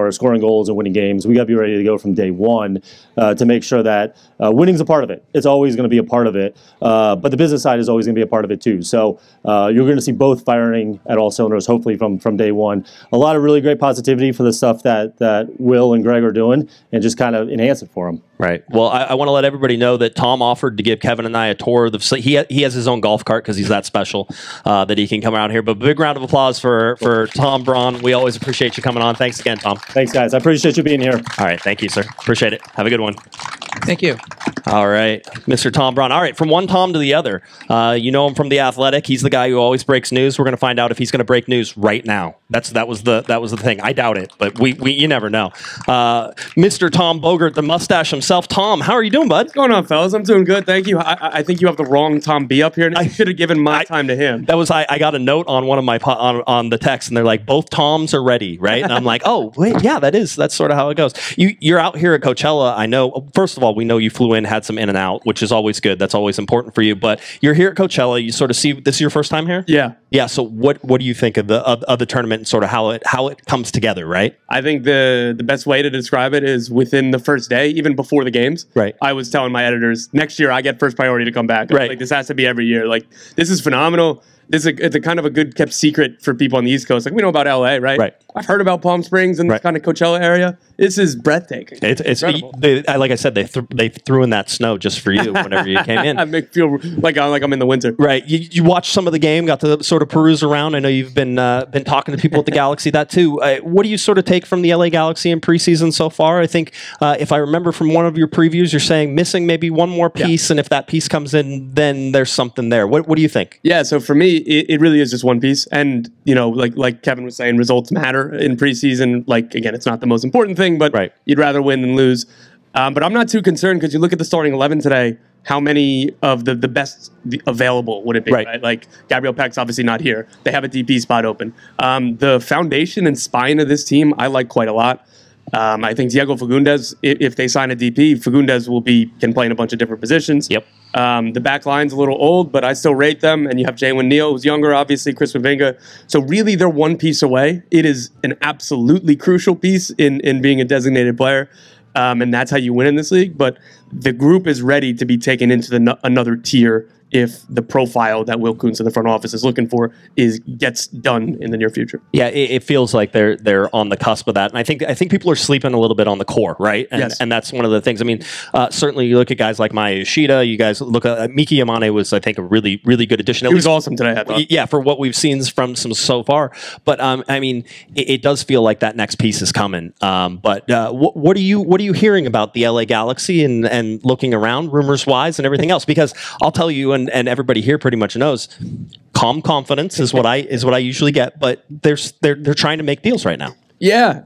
scoring goals and winning games. We got to be ready to go from day one to make sure that winning's a part of it. It's always going to be a part of it, but the business side is always going to be a part of it too. So you're going to see both firing at all cylinders, hopefully from day one. A lot of really great positivity for the stuff that Will and Greg are doing, and just kind of enhance it for them. Right. Well, I want to let everybody know that Tom offered to give Kevin and I a tour of the facility. He has his own golf cart because he's that special that he can come around here. But big round of applause for Tom Braun. We always appreciate you coming on. Thanks again, Tom. Thanks, guys. I appreciate you being here. All right. Thank you, sir. Appreciate it. Have a good one. Thank you. All right. Mr. Tom Braun. All right. From one Tom to the other. You know him from The Athletic. He's the guy who always breaks news. We're going to find out if he's going to break news right now. That was the thing. I doubt it, but you never know. Mr. Tom Bogert, the mustache himself. Tom, how are you doing, bud? What's going on, fellas? I'm doing good. Thank you. I think you have the wrong Tom B up here. And I should have given my time to him. That was I got a note on one of my on the text, and they're like, both Toms are ready, right? And I'm like, oh, wait, yeah, that's sort of how it goes. You're out here at Coachella. I know. First of all, we know you flew in, had some in and out, which is always good. That's always important for you. But you're here at Coachella. You sort of see this is your first time here. Yeah. Yeah. So what do you think of the tournament and sort of how it comes together, right? I think the best way to describe it is within the first day, even before the games. Right. I was telling my editors, next year I get first priority to come back. Right. Like, this has to be every year. Like, this is phenomenal. It's a kind of a good kept secret for people on the East Coast. Like, we know about LA, right? Right. I've heard about Palm Springs and this kind of Coachella area. This is breathtaking. It's like I said, they threw in that snow just for you whenever you came in. I make feel like I'm in the winter. Right. You watched some of the game, got to sort of peruse around. I know you've been talking to people at the Galaxy, that too. What do you sort of take from the LA Galaxy in preseason so far? I think if I remember from one of your previews, you're saying missing maybe one more piece, and if that piece comes in, then there's something there. What do you think? Yeah, so for me, it really is just one piece. And, you know, like Kevin was saying, results matter in preseason. Like, again, it's not the most important thing, but you'd rather win than lose. But I'm not too concerned because you look at the starting 11 today, how many of the best available would it be? Right. Like, Gabriel Peck's obviously not here. They have a DP spot open. The foundation and spine of this team, I like quite a lot. I think Diego Fagundez, if they sign a DP, Fagundez can play in a bunch of different positions. Yep. The back line's a little old, but I still rate them. And you have Jalen Neal, who's younger, obviously, Chris Mavinga. So really, they're one piece away. It is an absolutely crucial piece in being a designated player. And that's how you win in this league. But the group is ready to be taken into another tier if the profile that Will Kuntz in the front office is looking for gets done in the near future. Yeah, it feels like they're on the cusp of that, and I think people are sleeping a little bit on the core, right? And, yes. And that's one of the things. I mean, certainly you look at guys like Maya Yoshida. You guys look at Miki Yamane was, I think, a really good addition. He was awesome today, I thought. Yeah, for what we've seen from some so far. But I mean, it does feel like that next piece is coming. But what are you hearing about the LA Galaxy and looking around, rumors wise, and everything else? Because I'll tell you, and everybody here pretty much knows, calm confidence is what I usually get. But they're trying to make deals right now. Yeah,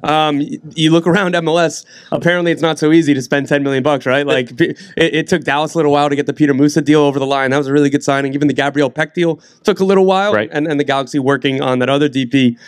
you look around MLS. Apparently, it's not so easy to spend $10 million, right? Like it took Dallas a little while to get the Peter Musa deal over the line. That was a really good signing. Even the Gabriel Peck deal took a little while, right? And the Galaxy working on that other DP.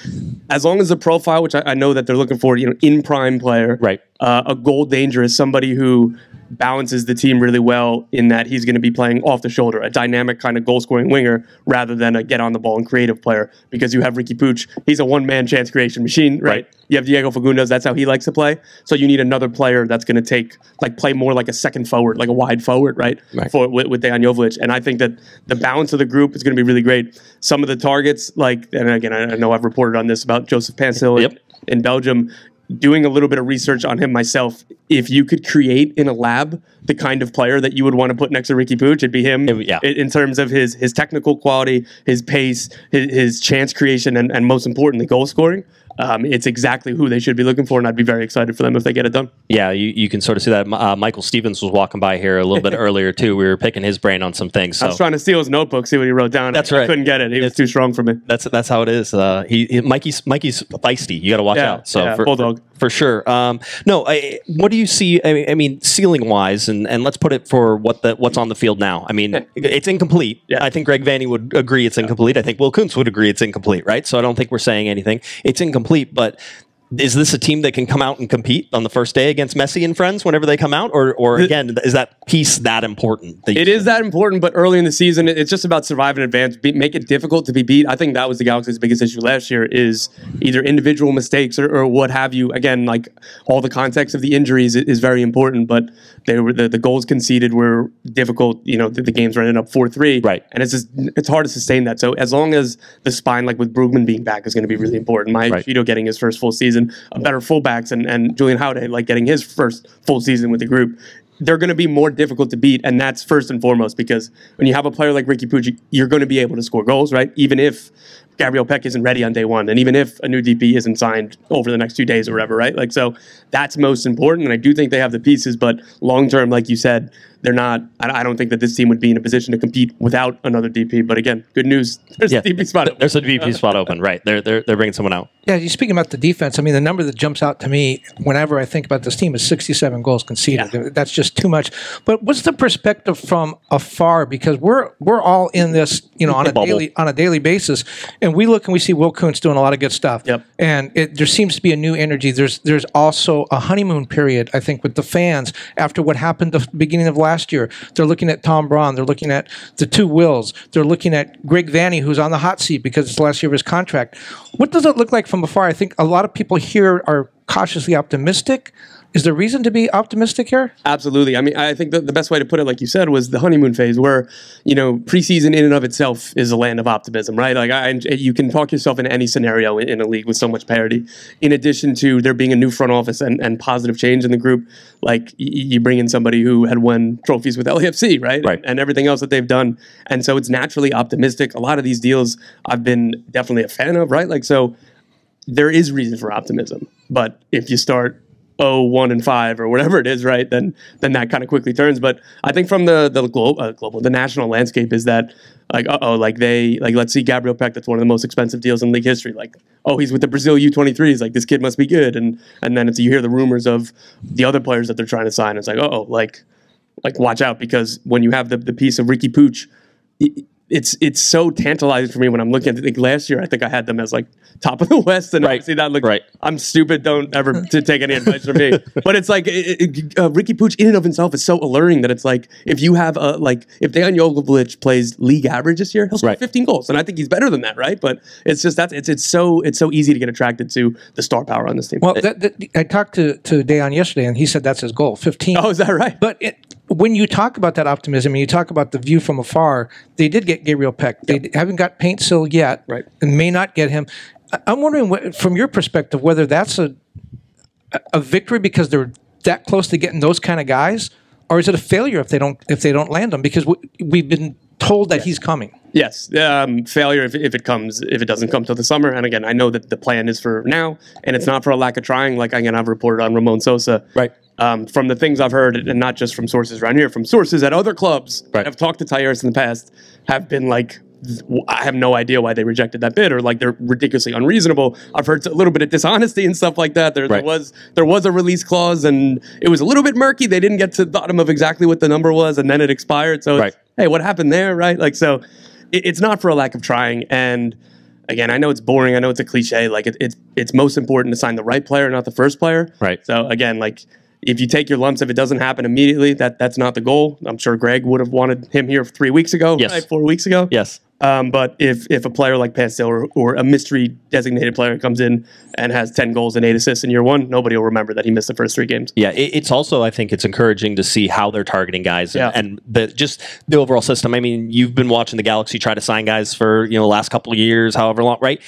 as long as the profile, which I know that they're looking for, in prime player, right? A goal dangerous, somebody who balances the team really well in that he's going to be playing off the shoulder, a dynamic kind of goal scoring winger rather than a get on the ball and creative player. Because you have Riqui Puig, he's a one-man chance creation machine, right? You have Diego Fagundez, that's how he likes to play. So you need another player that's going to play more like a second forward, like a wide forward, right? With Dejan Joveljic. And I think that the balance of the group is going to be really great. Some of the targets, and again, I know I've reported on this about Joseph Pancil in Belgium, doing a little bit of research on him myself. If you could create in a lab the kind of player that you would want to put next to Riqui Puig, it'd be him. In terms of his technical quality, his pace, his chance creation, and most importantly, goal scoring. It's exactly who they should be looking for, and I'd be very excited for them if they get it done. Yeah, you can sort of see that. Michael Stevens was walking by here a little bit earlier, too. We were picking his brain on some things. So. I was trying to steal his notebook, see what he wrote down. That's right. I couldn't get it. He was too strong for me. That's how it is. Mikey's feisty. You got to watch out. So Bulldog. For sure. What do you see? I mean, ceiling-wise, and let's put it for what's on the field now. I mean, it's incomplete. I think Greg Vanney would agree it's incomplete. I think Will Kuntz would agree it's incomplete, right? So I don't think we're saying anything. It's incomplete, but is this a team that can come out and compete on the first day against Messi and friends whenever they come out? Or again, is that piece that important? It is that important, but early in the season, it's just about survive in advance, make it difficult to be beat. I think that was the Galaxy's biggest issue last year, is either individual mistakes or what have you. Again, like all the context of the injuries is very important, but the goals conceded were difficult. The games were ending up 4-3. Right. And it's hard to sustain that. So as long as the spine, like with Brugman being back, is going to be really important. Cheeto getting his first full season, a better fullbacks, and Julian Howday getting his first full season with the group, they're going to be more difficult to beat, and that's first and foremost, because when you have a player like Riqui Puig, you're going to be able to score goals, right? Even if Gabriel Peck isn't ready on day one, and even if a new DP isn't signed over the next 2 days or whatever, right? So that's most important, and I do think they have the pieces, but long term, like you said, they're not. I don't think that this team would be in a position to compete without another DP. But again, good news. There's a DP spot open. There's a DP spot open, right? They're bringing someone out. Yeah, you're speaking about the defense. I mean, the number that jumps out to me whenever I think about this team is 67 goals conceded. Yeah. That's just too much. But what's the perspective from afar? Because we're all in this, on a daily basis, and we look and we see Will Kuntz doing a lot of good stuff. Yep. And there seems to be a new energy. There's also a honeymoon period, I think, with the fans after what happened at the beginning of last year. They're looking at Tom Braun. They're looking at the two Wills. They're looking at Greg Vanney, who's on the hot seat because it's the last year of his contract. What does it look like from afar? I think a lot of people here are cautiously optimistic. Is there reason to be optimistic here? Absolutely. I mean, I think the best way to put it, like you said, was the honeymoon phase where, preseason in and of itself is a land of optimism, right? You can talk yourself into any scenario in a league with so much parity. In addition to there being a new front office and positive change in the group, like you bring in somebody who had won trophies with LAFC, right? And everything else that they've done. And so it's naturally optimistic. A lot of these deals I've been definitely a fan of, right? So there is reason for optimism. But if you start 1-5 or whatever it is, right? Then that kind of quickly turns. But I think from the global, the national landscape is that let's see Gabriel Peck. That's one of the most expensive deals in league history. He's with the Brazil U23s. This kid must be good. And then you hear the rumors of the other players that they're trying to sign. It's watch out, because when you have the piece of Riqui Puig, it's so tantalizing for me when I'm looking at it. Last year, I think I had them as top of the West, and I see that look. Right. I'm stupid. Don't ever to take any advice from me. But it's Riqui Puig in and of himself is so alluring that it's if you have if Dejan Joveljic plays league average this year, he'll score 15 goals, and I think he's better than that, right? But it's just it's so easy to get attracted to the star power on this team. Well, I talked to Dejan yesterday, and he said that's his goal, 15. Oh, is that right? But when you talk about that optimism and you talk about the view from afar, they did get Gabriel Peck. They haven't got Paintsil yet, right? And may not get him. I'm wondering, from your perspective, whether that's a victory because they're that close to getting those kind of guys, or is it a failure if they don't land them? Because we've been told that he's coming. Yes, failure if it doesn't come till the summer. And again, I know that the plan is for now, and it's not for a lack of trying. I've reported on Ramon Sosa, right? From the things I've heard, and not just from sources around here, from sources at other clubs that have talked to Tyers in the past, have been I have no idea why they rejected that bid, or they're ridiculously unreasonable. I've heard a little bit of dishonesty and stuff like that. There was a release clause, and it was a little bit murky. They didn't get to the bottom of exactly what the number was, and then it expired. So, hey, what happened there, right? So it's not for a lack of trying. And again, I know it's boring. I know it's a cliche. Like it's most important to sign the right player, not the first player. Right. So again, like if you take your lumps, if it doesn't happen immediately, that's not the goal. I'm sure Greg would have wanted him here 3 weeks ago, Yes. right? 4 weeks ago. Yes. But if a player like Pastille or a mystery designated player comes in and has 10 goals and 8 assists in year one, nobody will remember that he missed the first 3 games. Yeah, it's also, I think it's encouraging to see how they're targeting guys and just the overall system. I mean, you've been watching the Galaxy try to sign guys for, the last couple of years, however long, right?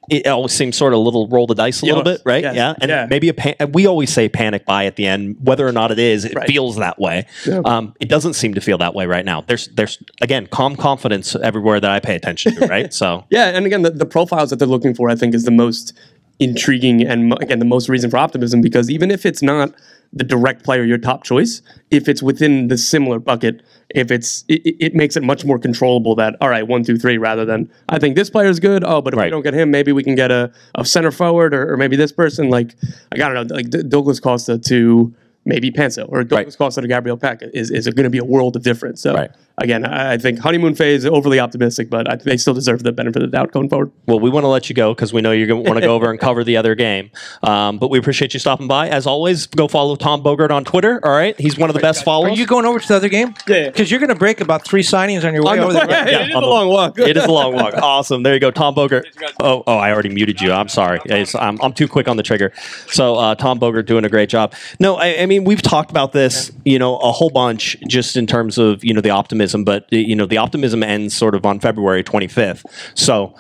It always seems sort of a little roll the dice a little bit, right? Yes. Yeah. And maybe we always say panic buy at the end, whether or not it is, it feels that way. Yeah. It doesn't seem to feel that way right now. There's again, calm confidence everywhere that I pay attention to, right? So yeah, and again, the profiles that they're looking for, I think, is the most intriguing and again the most reason for optimism, because even if it's not the direct player your top choice, if it's within the similar bucket, if it makes it much more controllable that, all right, 1, 2, 3, rather than I think this player is good. Oh, but if we don't get him, maybe we can get a center forward or maybe this person. Like I don't know, like Douglas Costa to maybe Panso or Douglas Costa to Gabriel Peck is going to be a world of difference. So again, I think honeymoon phase, overly optimistic, but they still deserve the benefit of the doubt going forward. Well, we want to let you go because we know you're going to want to go over and cover the other game. But we appreciate you stopping by. As always, go follow Tom Bogert on Twitter. All right, he's one of the best followers. Are you going over to the other game? Yeah. Because you're going to break about 3 signings on your way over there. It is a long walk. It is a long walk. Awesome. There you go, Tom Bogert. Oh, I already muted you. I'm sorry. I'm too quick on the trigger. So Tom Bogert doing a great job. No, I mean we've talked about this, a whole bunch just in terms of the optimism, but the optimism ends sort of on February 25th. So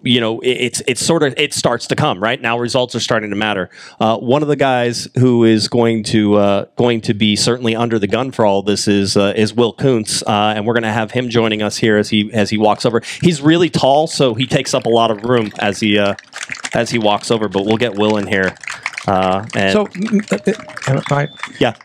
it starts to come right now. Results are starting to matter. One of the guys who is going to be certainly under the gun for all this is Will Kuntz, and we're going to have him joining us here as he walks over. He's really tall, so he takes up a lot of room as he walks over. But we'll get Will in here.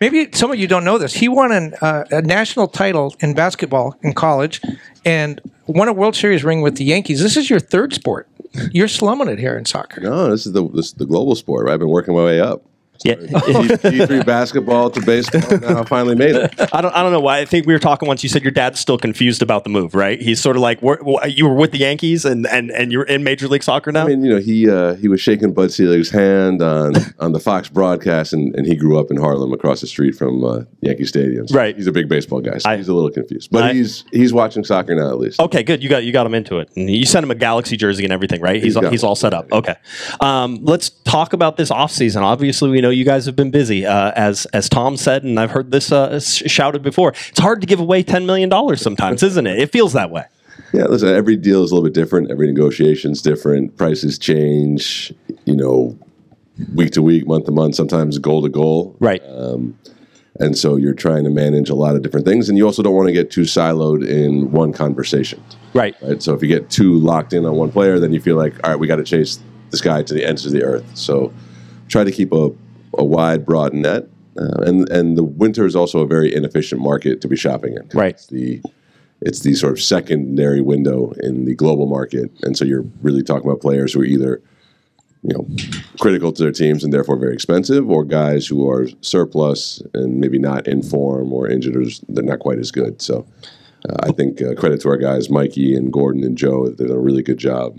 Maybe some of you don't know this. He won a national title in basketball in college and won a World Series ring with the Yankees. This is your 3rd sport. You're slumming it here in soccer. No, this is the global sport. Right? I've been working my way up. Yeah. D3 basketball to baseball. Now I finally made it. I don't know why. I think we were talking once. You said your dad's still confused about the move, right? He's sort of like, you were with the Yankees and you're in Major League Soccer now. I mean, he was shaking Bud Selig's hand on the Fox broadcast, and he grew up in Harlem, across the street from Yankee Stadium. So right. He's a big baseball guy. So he's a little confused, but he's watching soccer now at least. Okay, good. You got him into it, and you sent him a Galaxy jersey and everything, right? He's all set up. Okay, let's talk about this offseason. Obviously, we know you guys have been busy. As Tom said, and I've heard this shouted before, it's hard to give away $10 million sometimes, isn't it? It feels that way. Yeah, listen, every deal is a little bit different. Every negotiation is different. Prices change, week to week, month to month, sometimes goal to goal. Right. And so you're trying to manage a lot of different things. And you also don't want to get too siloed in one conversation. Right. So if you get too locked in on one player, then you feel like, all right, we got to chase this guy to the ends of the earth. So try to keep a wide, broad net. And the winter is also a very inefficient market to be shopping in. Right. It's the sort of secondary window in the global market. And so you're really talking about players who are either critical to their teams and therefore very expensive, or guys who are surplus and maybe not in form or injured, or they're not quite as good. So I think credit to our guys, Mikey and Gordon and Joe. They've done a really good job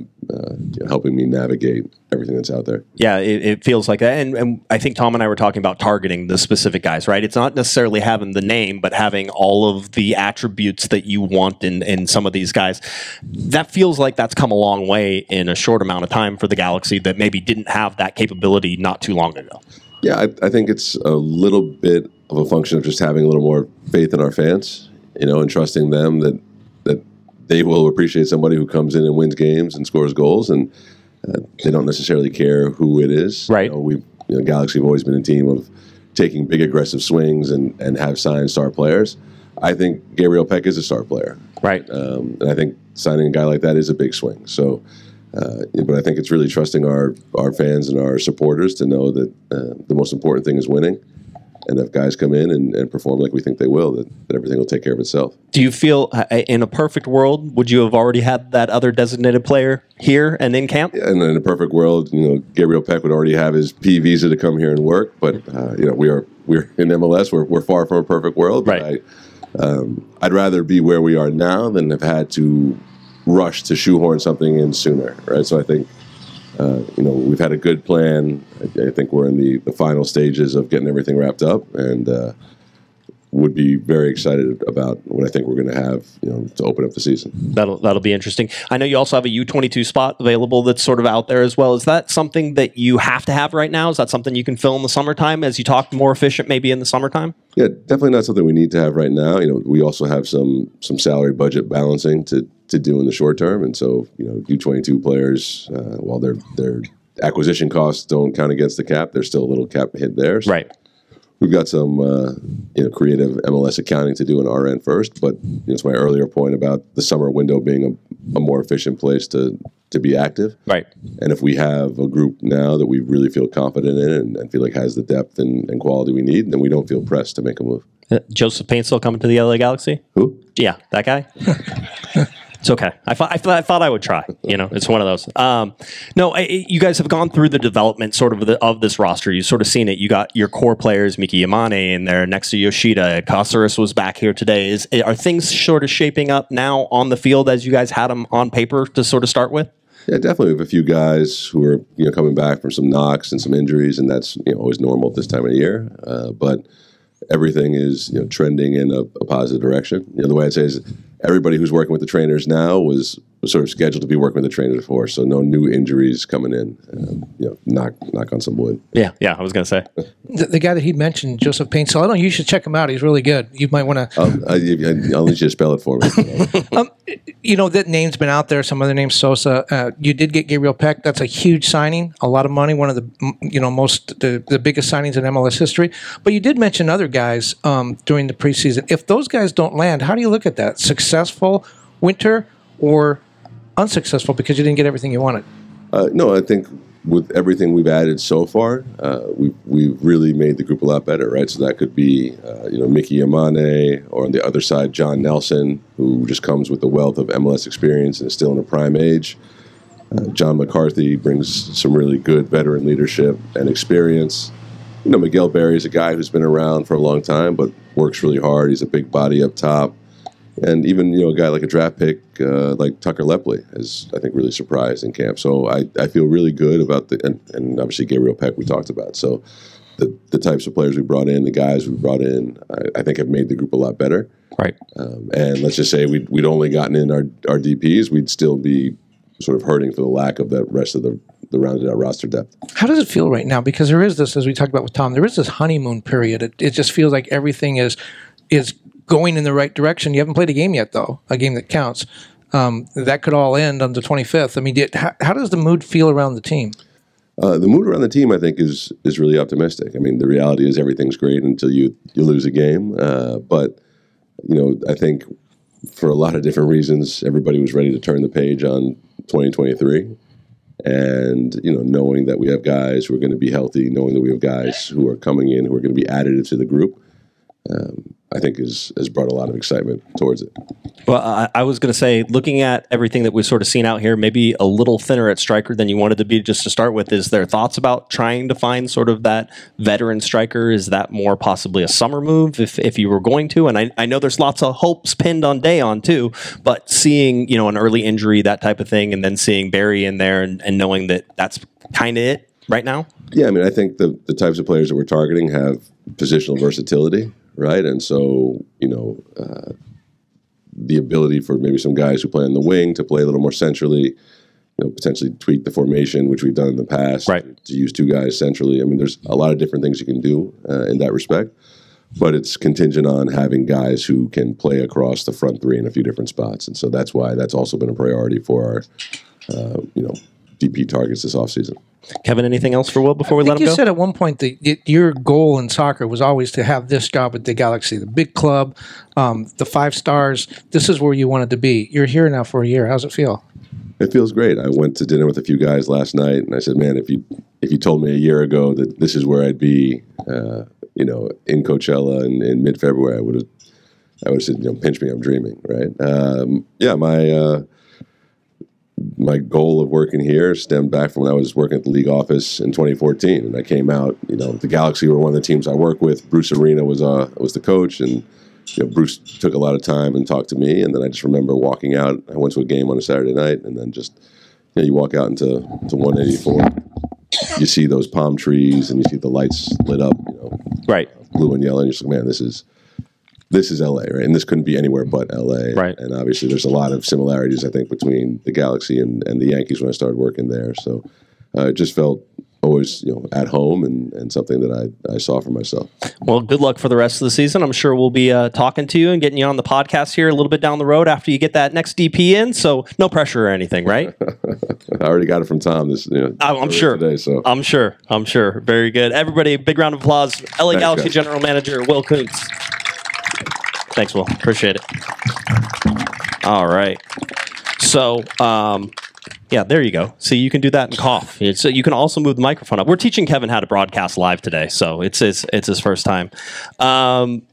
helping me navigate everything that's out there. Yeah, it feels like that. And I think Tom and I were talking about targeting the specific guys, right? It's not necessarily having the name, but having all of the attributes that you want in some of these guys. That feels like that's come a long way in a short amount of time for the Galaxy that maybe didn't have that capability not too long ago. Yeah, I think it's a little bit of a function of just having a little more faith in our fans. And trusting them that they will appreciate somebody who comes in and wins games and scores goals, and they don't necessarily care who it is. Right. Galaxy have always been a team of taking big aggressive swings and have signed star players. I think Gabriel Peck is a star player. Right. And I think signing a guy like that is a big swing. So, but I think it's really trusting our fans and our supporters to know that the most important thing is winning. And if guys come in and perform like we think they will, that everything will take care of itself. Do you feel, in a perfect world, would you have already had that other designated player here and in camp? Yeah, and in a perfect world, Gabriel Peck would already have his P visa to come here and work. But we're in MLS. We're far from a perfect world. Right. But I'd rather be where we are now than have had to rush to shoehorn something in sooner, right? So I think, we've had a good plan. I think we're in the final stages of getting everything wrapped up, and would be very excited about what I think we're going to have, to open up the season. That'll be interesting. I know you also have a U22 spot available that's sort of out there as well. Is that something that you have to have right now? Is that something you can fill in the summertime as you talk more efficient maybe in the summertime? Yeah, definitely not something we need to have right now. We also have some salary budget balancing to do in the short term, and so U22 players, while their acquisition costs don't count against the cap, there's still a little cap hit there. So right. We've got some creative MLS accounting to do on our end first, but it's my earlier point about the summer window being a more efficient place to be active. Right. And if we have a group now that we really feel confident in and feel like has the depth and quality we need, then we don't feel pressed to make a move. Joseph Payne still coming to the LA Galaxy? Who? Yeah, that guy. It's okay. I thought I would try. It's one of those. No, you guys have gone through the development sort of this roster. You've sort of seen it. You got your core players, Miki Yamane in there next to Yoshida. Caceres was back here today. Are things sort of shaping up now on the field as you guys had them on paper to sort of start with? Yeah, definitely. We have a few guys who are coming back from some knocks and some injuries, and that's always normal at this time of the year. But everything is trending in a positive direction. The way I'd say is everybody who's working with the trainers now was sort of scheduled to be working with the trainers before, so no new injuries coming in. Knock on some wood. Yeah, I was going to say. The guy that he mentioned, Joseph Payne, so I don't know, you should check him out. He's really good. You might want to... I'll let you spell it for me. That name's been out there, some other names, Sosa. You did get Gabriel Peck. That's a huge signing, a lot of money, one of the the biggest signings in MLS history. But you did mention other guys during the preseason. If those guys don't land, how do you look at that? Successful winter or unsuccessful because you didn't get everything you wanted? No, I think with everything we've added so far, we've really made the group a lot better, right? So that could be, Miki Yamane, or on the other side, John Nelson, who just comes with a wealth of MLS experience and is still in a prime age. John McCarthy brings some really good veteran leadership and experience. Miguel Berry is a guy who's been around for a long time, but works really hard. He's a big body up top. And even, a guy like a draft pick like Tucker Lepley has, I think, really surprised in camp. So I feel really good about and obviously Gabriel Peck we talked about. So the types of players we brought in, the guys we brought in, I think have made the group a lot better. Right. And let's just say we'd only gotten in our DPs, we'd still be sort of hurting for the lack of that rest of the rounded out roster depth. How does it feel right now? Because there is this, as we talked about with Tom, there is this honeymoon period. It just feels like everything is going in the right direction. You haven't played a game yet, though, a game that counts. That could all end on the 25th. I mean, how does the mood feel around the team? The mood around the team, I think, is really optimistic. I mean, the reality is everything's great until you lose a game. But, I think for a lot of different reasons, everybody was ready to turn the page on 2023. And, knowing that we have guys who are going to be healthy, knowing that we have guys who are coming in who are going to be additive to the group, I think has brought a lot of excitement towards it. Well, I was going to say, looking at everything that we've sort of seen out here, maybe a little thinner at striker than you wanted to be just to start with. Is there thoughts about trying to find sort of that veteran striker? Is that more possibly a summer move if you were going to? And I know there's lots of hopes pinned on Dayon too, but seeing, an early injury, that type of thing, and then seeing Barry in there and knowing that that's kind of it right now? Yeah, I mean, I think the types of players that we're targeting have positional versatility. Right, and so the ability for maybe some guys who play on the wing to play a little more centrally, potentially tweak the formation, which we've done in the past, right, to use two guys centrally. I mean, there's a lot of different things you can do in that respect, but it's contingent on having guys who can play across the front three in a few different spots, and so that's why that's also been a priority for our, DP targets this offseason. Kevin, anything else for Will before we let him go? You said at one point that your goal in soccer was always to have this job at the Galaxy, the big club, the 5 stars. This is where you wanted to be. You're here now for a year. How's it feel? It feels great. I went to dinner with a few guys last night, and I said, "Man, if you told me a year ago that this is where I'd be, in Coachella in mid-February, I would have said, pinch me, I'm dreaming." Right? My goal of working here stemmed back from when I was working at the league office in 2014, and I came out. The Galaxy were one of the teams I work with. Bruce Arena was the coach, and Bruce took a lot of time and talked to me, and then I just remember walking out. I went to a game on a Saturday night, and then just you walk out into 184. You see those palm trees, and you see the lights lit up, right, blue and yellow. And you're just like, man, this is LA, right? And this couldn't be anywhere but LA, right? And obviously, there's a lot of similarities, I think, between the Galaxy and the Yankees when I started working there. So it just felt always at home and something that I saw for myself. Well, good luck for the rest of the season. I'm sure we'll be talking to you and getting you on the podcast here a little bit down the road after you get that next DP in. So no pressure or anything, right? I already got it from Tom this I'm sure today, so I'm sure. Very good. Everybody, big round of applause. LA Thanks, Galaxy guys. General Manager Will Kuntz. Thanks, Will. Appreciate it. All right. So, yeah, there you go. See, you can do that and cough. So you can also move the microphone up. We're teaching Kevin how to broadcast live today, so it's his first time. Obviously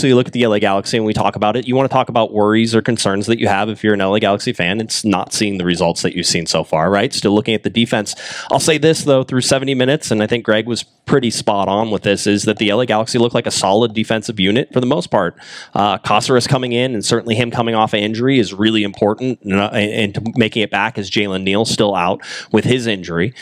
you look at the LA Galaxy and we talk about it. You want to talk about worries or concerns that you have if you're an LA Galaxy fan. It's not seeing the results that you've seen so far, right? Still looking at the defense. I'll say this, though, through 70 minutes, and I think Greg was pretty spot on with this, is that the LA Galaxy look like a solid defensive unit for the most part. Caceres coming in, and certainly him coming off of injury is really important, and making it back as Jalen Neal's still out with his injury.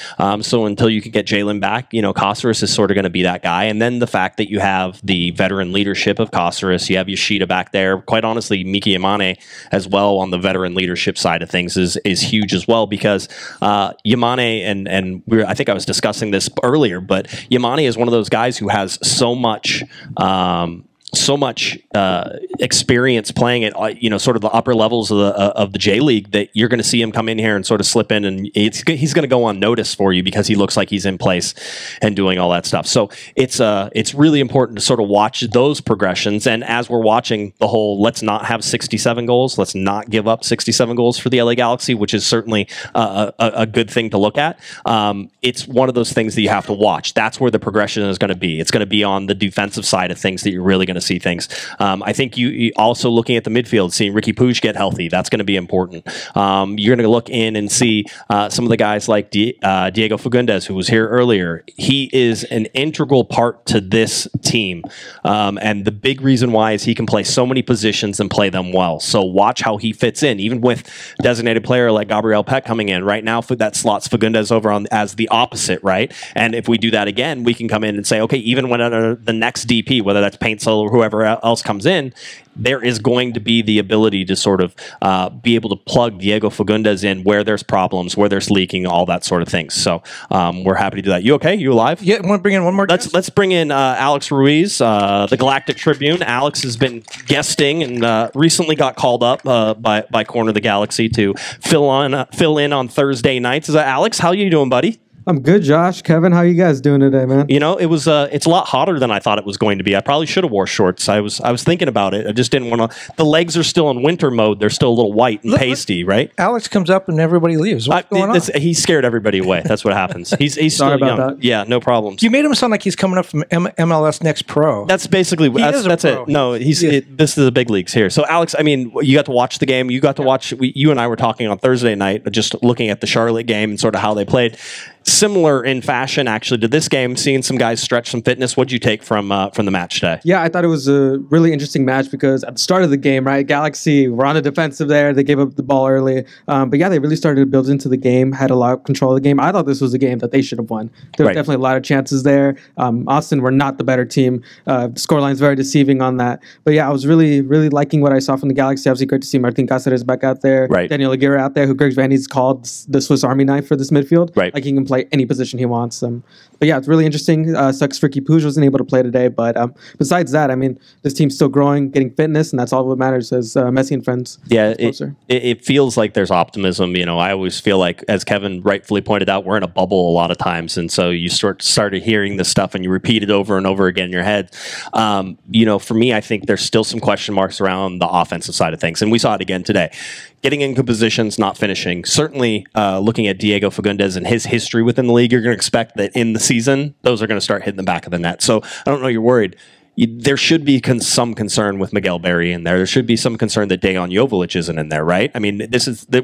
So until you can get Jalen back, Caceres is sort of going to be that guy. And then the fact that you have the veteran leadership of Caceres, you have Yoshida back there. Quite honestly, Miki Yamane as well on the veteran leadership side of things is huge as well, because Yamane and I think I was discussing this earlier, but Yamane is one of those guys who has so much experience playing at sort of the upper levels of the J League, that you're going to see him come in here and sort of slip in, and he's going to go unnoticed for you because he looks like he's in place and doing all that stuff. So it's really important to sort of watch those progressions. And as we're watching the whole, let's not have 67 goals, let's not give up 67 goals for the LA Galaxy, which is certainly a good thing to look at. It's one of those things that you have to watch. That's where the progression is going to be. It's going to be on the defensive side of things that you're really going to see things. I think you also looking at the midfield, seeing Ricky Puig get healthy, that's going to be important. You're going to look in and see some of the guys like Diego Fagundez, who was here earlier. He is an integral part to this team, and the big reason why is he can play so many positions and play them well. So watch how he fits in, even with designated player like Gabriel Peck coming in. Right now, that slots Fagundez over on as the opposite, right? And if we do that again, we can come in and say, okay, even when the next DP, whether that's Paintsell or whoever else comes in, there is going to be the ability to sort of be able to plug Diego Fagundez in where there's problems, where there's leaking, all that sort of things. So we're happy to do that. You okay? You alive? Yeah, want to bring in one more guest? Let's bring in Alex Ruiz, the Galactic Tribune. Alex has been guesting and recently got called up by Corner of the Galaxy to fill in on Thursday nights. Alex, how you doing, buddy? I'm good, Josh. Kevin, how you guys doing today, man? It's a lot hotter than I thought it was going to be. I probably should have wore shorts. I was thinking about it. I just didn't want to. The legs are still in winter mode. They're still a little white and pasty, right? Alex comes up and everybody leaves. What's going on? He scared everybody away. That's what happens. He's Sorry still about young. that. Yeah, no problems. You made him sound like he's coming up from MLS Next Pro. That's basically that's it. No, this is the big leagues here. So Alex, I mean, you got to watch the game. You got to watch. You and I were talking on Thursday night, just looking at the Charlotte game and sort of how they played. Similar in fashion, actually, to this game, seeing some guys stretch some fitness. What'd you take from the match today? Yeah, I thought it was a really interesting match because at the start of the game, right, Galaxy were on the defensive there. They gave up the ball early. But yeah, they really started to build into the game, had a lot of control of the game. I thought this was a game that they should have won. There were definitely a lot of chances there. Austin were not the better team. The scoreline's very deceiving on that. But yeah, I was really, really liking what I saw from the Galaxy. Obviously, great to see Martin Caceres back out there. Right. Daniel Aguirre out there, who Greg Vanney's called the Swiss Army knife for this midfield. Right. Like he can play any position he wants. But yeah, it's really interesting. Sucks Ricky Puig wasn't able to play today. But besides that, I mean, this team's still growing, getting fitness, and that's all what matters as Messi and friends. Yeah, it feels like there's optimism. I always feel like, as Kevin rightfully pointed out, we're in a bubble a lot of times. And so you started hearing this stuff and you repeat it over and over again in your head. For me, I think there's still some question marks around the offensive side of things. And we saw it again today. Getting into positions, not finishing. Certainly, looking at Diego Fagundez and his history within the league, you're going to expect that in the season, those are going to start hitting the back of the net. So I don't know, you're worried. There should be some concern with Miguel Berry in there. There should be some concern that Dejan Joveljic isn't in there, right? I mean,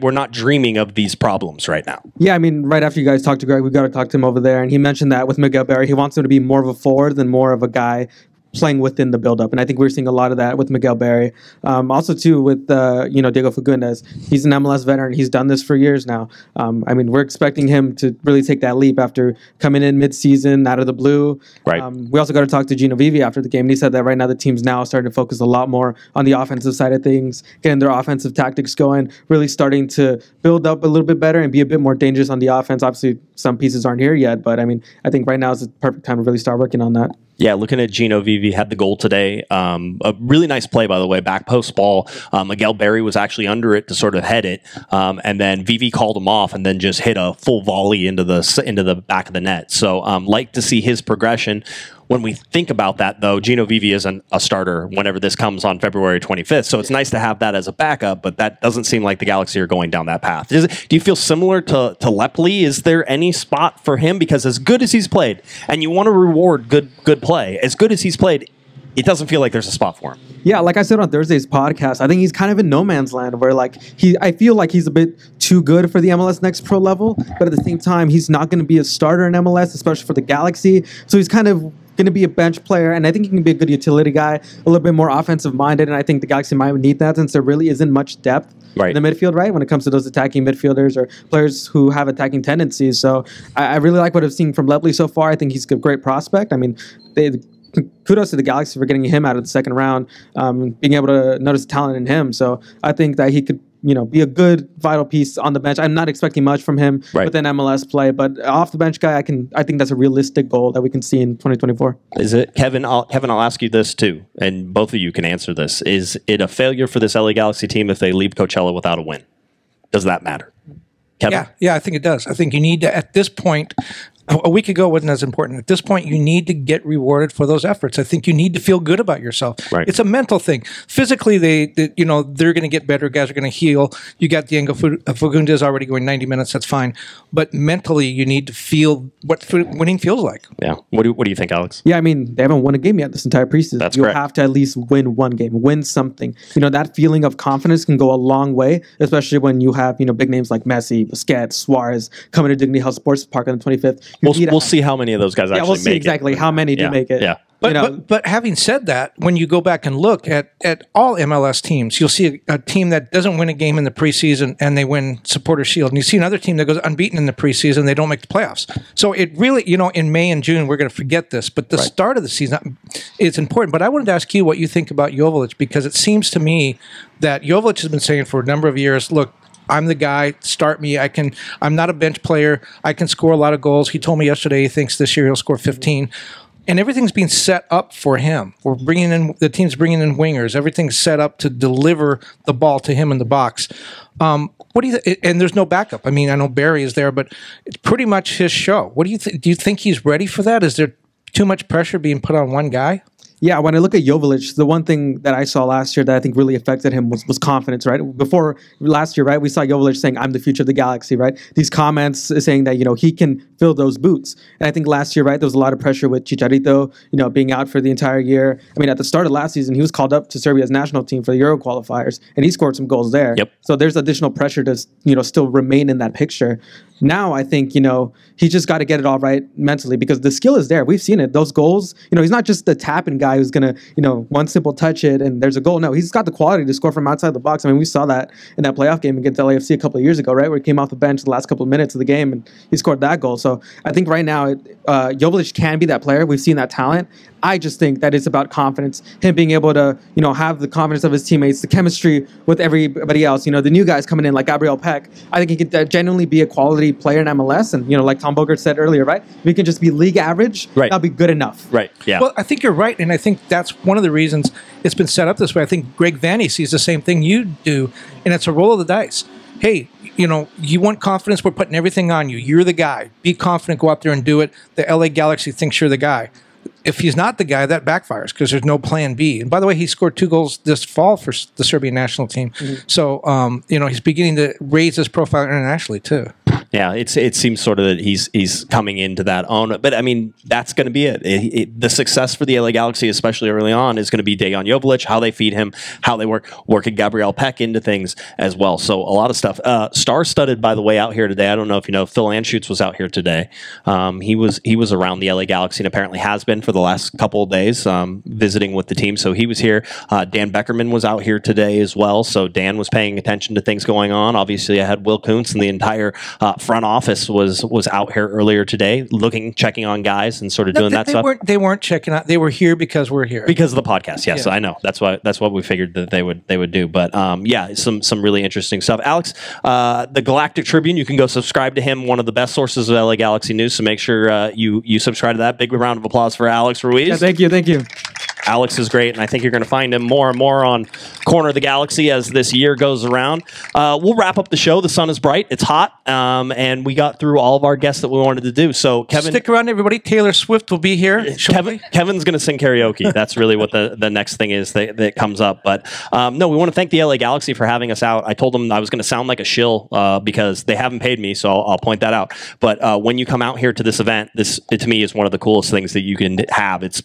we're not dreaming of these problems right now. Yeah, I mean, right after you guys talked to Greg, we got to talk to him over there, and he mentioned that with Miguel Berry, he wants him to be more of a forward than more of a guy playing within the buildup. And I think we're seeing a lot of that with Miguel Berry. Also, too, with Diego Fagundez. He's an MLS veteran. He's done this for years now. I mean, we're expecting him to really take that leap after coming in mid-season out of the blue. Right. We also got to talk to Gino Vivi after the game, and he said that right now the team's now starting to focus a lot more on the offensive side of things, getting their offensive tactics going, really starting to build up a little bit better and be a bit more dangerous on the offense. Obviously, some pieces aren't here yet, but I mean, I think right now is the perfect time to really start working on that. Yeah, looking at Gino Vivi, had the goal today. A really nice play, by the way, back post ball. Miguel Berry was actually under it to sort of head it, and then Vivi called him off and then just hit a full volley into the back of the net. So like to see his progression. When we think about that, though, Gino Vivi isn't a starter whenever this comes on February 25th. So it's nice to have that as a backup, but that doesn't seem like the Galaxy are going down that path. Do you feel similar to Lepli? Is there any spot for him? Because as good as he's played, and you want to reward good play, as good as he's played, it doesn't feel like there's a spot for him. Yeah, like I said on Thursday's podcast, I think he's kind of in no man's land where I feel like he's a bit too good for the MLS Next Pro level, but at the same time, he's not going to be a starter in MLS, especially for the Galaxy. So he's kind of going to be a bench player, and I think he can be a good utility guy, a little bit more offensive minded, and I think the Galaxy might need that since there really isn't much depth in the midfield, right, when it comes to those attacking midfielders or players who have attacking tendencies. So I really like what I've seen from Lepli so far. I think he's a great prospect. I mean, kudos to the Galaxy for getting him out of the second round, being able to notice the talent in him. So I think that he could be a good vital piece on the bench. I'm not expecting much from him within MLS play, but off the bench guy, I think that's a realistic goal that we can see in 2024. Is it, Kevin? I'll ask you this too, and both of you can answer this. Is it a failure for this LA Galaxy team if they leave Coachella without a win? Does that matter? Kevin? Yeah, I think it does. I think you need to, at this point, a week ago wasn't as important. At this point, you need to get rewarded for those efforts. I think you need to feel good about yourself. Right. It's a mental thing. Physically, they're going to get better. Guys are going to heal. You got Diego Fagundez already going 90 minutes. That's fine. But mentally, you need to feel what winning feels like. Yeah. What do you think, Alex? Yeah, I mean, they haven't won a game yet this entire preseason. That's you correct. have to at least win one game, win something. That feeling of confidence can go a long way, especially when you have big names like Messi, Busquets, Suarez coming to Dignity Health Sports Park on the 25th. We'll see how many of those guys actually we'll see make exactly it. how many do make it. Yeah. But having said that, when you go back and look at all MLS teams, you'll see a team that doesn't win a game in the preseason and they win Supporter Shield. And you see another team that goes unbeaten in the preseason, they don't make the playoffs. So it really, in May and June, we're going to forget this. But the start of the season is important. But I wanted to ask you what you think about Joveljic, because it seems to me that Joveljic has been saying for a number of years, look, I'm the guy, start me. I'm not a bench player. I can score a lot of goals. He told me yesterday he thinks this year he'll score 15. And everything's being set up for him. The team's bringing in wingers. Everything's set up to deliver the ball to him in the box. What do you and there's no backup. I mean, I know Barry is there, but it's pretty much his show. What do you think? Do you think he's ready for that? Is there too much pressure being put on one guy? Yeah, when I look at Joveljic, the one thing that I saw last year that I think really affected him was confidence, right? Before last year, right, we saw Joveljic saying, I'm the future of the Galaxy, right? These comments saying that, he can fill those boots. And I think last year, right, there was a lot of pressure with Chicharito, being out for the entire year. I mean, at the start of last season, he was called up to Serbia's national team for the Euro qualifiers, and he scored some goals there. Yep. So there's additional pressure to, still remain in that picture. Now, I think, he just got to get it all right mentally because the skill is there. We've seen it. Those goals, he's not just the tapping guy who's going to, one simple touch it and there's a goal. No, he's got the quality to score from outside the box. I mean, we saw that in that playoff game against LAFC a couple of years ago, right, where he came off the bench the last couple of minutes of the game and he scored that goal. So I think right now, Joveljic can be that player. We've seen that talent. I just think that it's about confidence, him being able to, have the confidence of his teammates, the chemistry with everybody else. The new guys coming in like Gabriel Peck. I think he could genuinely be a quality player in MLS. And, like Tom Bogert said earlier, right? If he can just be league average, that'll be good enough. Right, yeah. Well, I think you're right. And I think that's one of the reasons it's been set up this way. I think Greg Vanney sees the same thing you do, and it's a roll of the dice. Hey, you want confidence, we're putting everything on you. You're the guy. Be confident, go out there and do it. The LA Galaxy thinks you're the guy. If he's not the guy, that backfires because there's no plan B. And by the way, he scored 2 goals this fall for the Serbian national team. Mm-hmm. So, he's beginning to raise his profile internationally too. Yeah, it seems sort of that he's coming into that own. But I mean, that's going to be it. The success for the LA Galaxy, especially early on, is going to be Dejan Joveljic, how they feed him, how they working Gabriel Peck into things as well. So a lot of stuff. Star-studded, by the way, out here today. I don't know if you know, Phil Anschutz was out here today. He was around the LA Galaxy and apparently has been for the last couple of days, visiting with the team. So he was here. Dan Beckerman was out here today as well. So Dan was paying attention to things going on. Obviously, I had Will Kuntz and the entire front office was out here earlier today, checking on guys and sort of doing that stuff. They weren't checking out. They were here because we're here. Because of the podcast, yes, yeah. I know. That's what we figured that they would do. But yeah, some really interesting stuff. Alex, the Galactic Tribune, you can go subscribe to him, one of the best sources of LA Galaxy news. So make sure you subscribe to that. Big round of applause for Alex Ruiz. Yeah, thank you. Alex is great, and I think you're going to find him more and more on Corner of the Galaxy as this year goes around. We'll wrap up the show. The sun is bright. It's hot, and we got through all of our guests that we wanted to do. So, Kevin, stick around, everybody. Taylor Swift will be here. Kevin's going to sing karaoke. That's really what the next thing is that comes up. But no, we want to thank the LA Galaxy for having us out. I told them I was going to sound like a shill because they haven't paid me, so I'll point that out. But when you come out here to this event, it to me is one of the coolest things that you can have. It's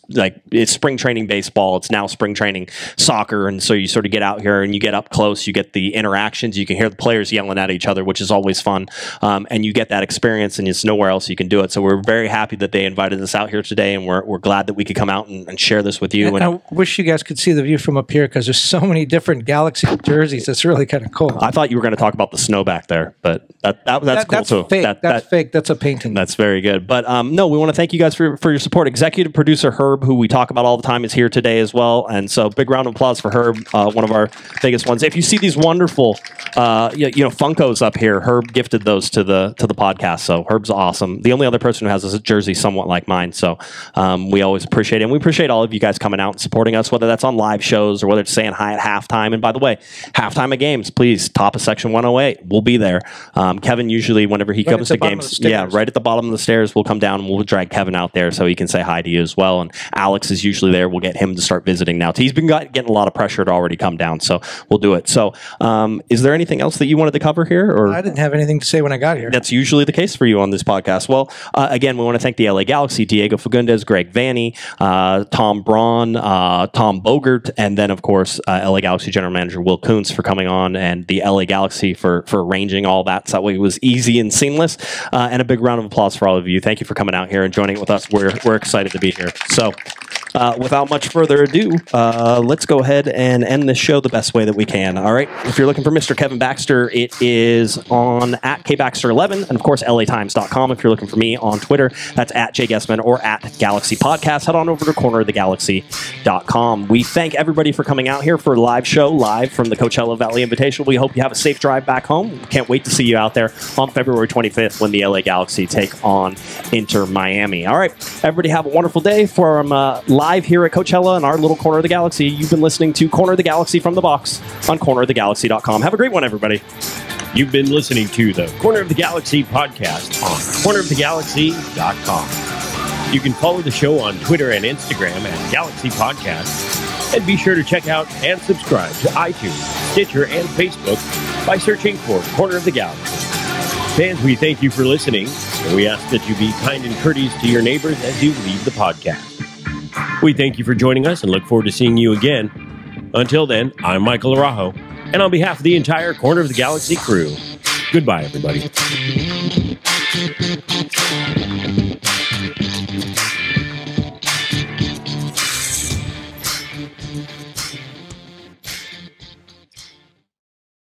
spring training baseball. It's now spring training soccer, and so you sort of get out here and you get up close. You get the interactions. You can hear the players yelling at each other, which is always fun. And you get that experience, and it's nowhere else you can do it. So we're very happy that they invited us out here today, and we're glad that we could come out and share this with you. And I wish you guys could see the view from up here because there's so many different Galaxy jerseys. It's really kind of cool. I thought you were going to talk about the snow back there, but that's cool too. Fake. That's fake. That's a painting. That's very good. But no, we want to thank you guys for your support. Executive producer Herb, who we talk about all the time, is here today as well. And so big round of applause for Herb, one of our biggest ones. If you see these wonderful Funkos up here, Herb gifted those to the podcast. So Herb's awesome. The only other person who has a jersey somewhat like mine. So we always appreciate it. And we appreciate all of you guys coming out and supporting us, whether that's on live shows or whether it's saying hi at halftime. And by the way, halftime of games, please, top of section 108. We'll be there. Kevin usually, whenever he comes to games, right at the bottom of the stairs, we'll come down and we'll drag Kevin out there so he can say hi to you as well. And Alex is usually there. We'll get him to start visiting now. He's been getting a lot of pressure to already come down, so we'll do it. So is there anything else that you wanted to cover here? Or I didn't have anything to say when I got here. That's usually the case for you on this podcast. Well, again, we want to thank the LA Galaxy, Diego Fagundez, Greg Vanney, Tom Braun, Tom Bogert, and then, of course, LA Galaxy General Manager Will Kuntz for coming on, and the LA Galaxy for arranging all that so that way it was easy and seamless. And a big round of applause for all of you. Thank you for coming out here and joining with us. We're excited to be here. So without much further ado, let's go ahead and end this show the best way that we can. All right. If you're looking for Mr. Kevin Baxter, it is on at KBaxter11 and, of course, LATimes.com. If you're looking for me on Twitter, that's at Guesman or at Galaxy Podcast. Head on over to cornerofthegalaxy.com. We thank everybody for coming out here for a live show, live from the Coachella Valley Invitational. We hope you have a safe drive back home. Can't wait to see you out there on February 25th when the LA Galaxy take on Inter Miami. All right. Everybody have a wonderful day from live here at Coachella in our little corner of the galaxy. You've been listening to Corner of the Galaxy from the box on cornerofthegalaxy.com. Have a great one, everybody. You've been listening to the Corner of the Galaxy podcast on cornerofthegalaxy.com. You can follow the show on Twitter and Instagram at Galaxy Podcast. And be sure to check out and subscribe to iTunes, Stitcher, and Facebook by searching for Corner of the Galaxy. Fans, we thank you for listening, and we ask that you be kind and courteous to your neighbors as you leave the podcast. We thank you for joining us and look forward to seeing you again. Until then, I'm Michael Araujo, and on behalf of the entire Corner of the Galaxy crew, goodbye, everybody.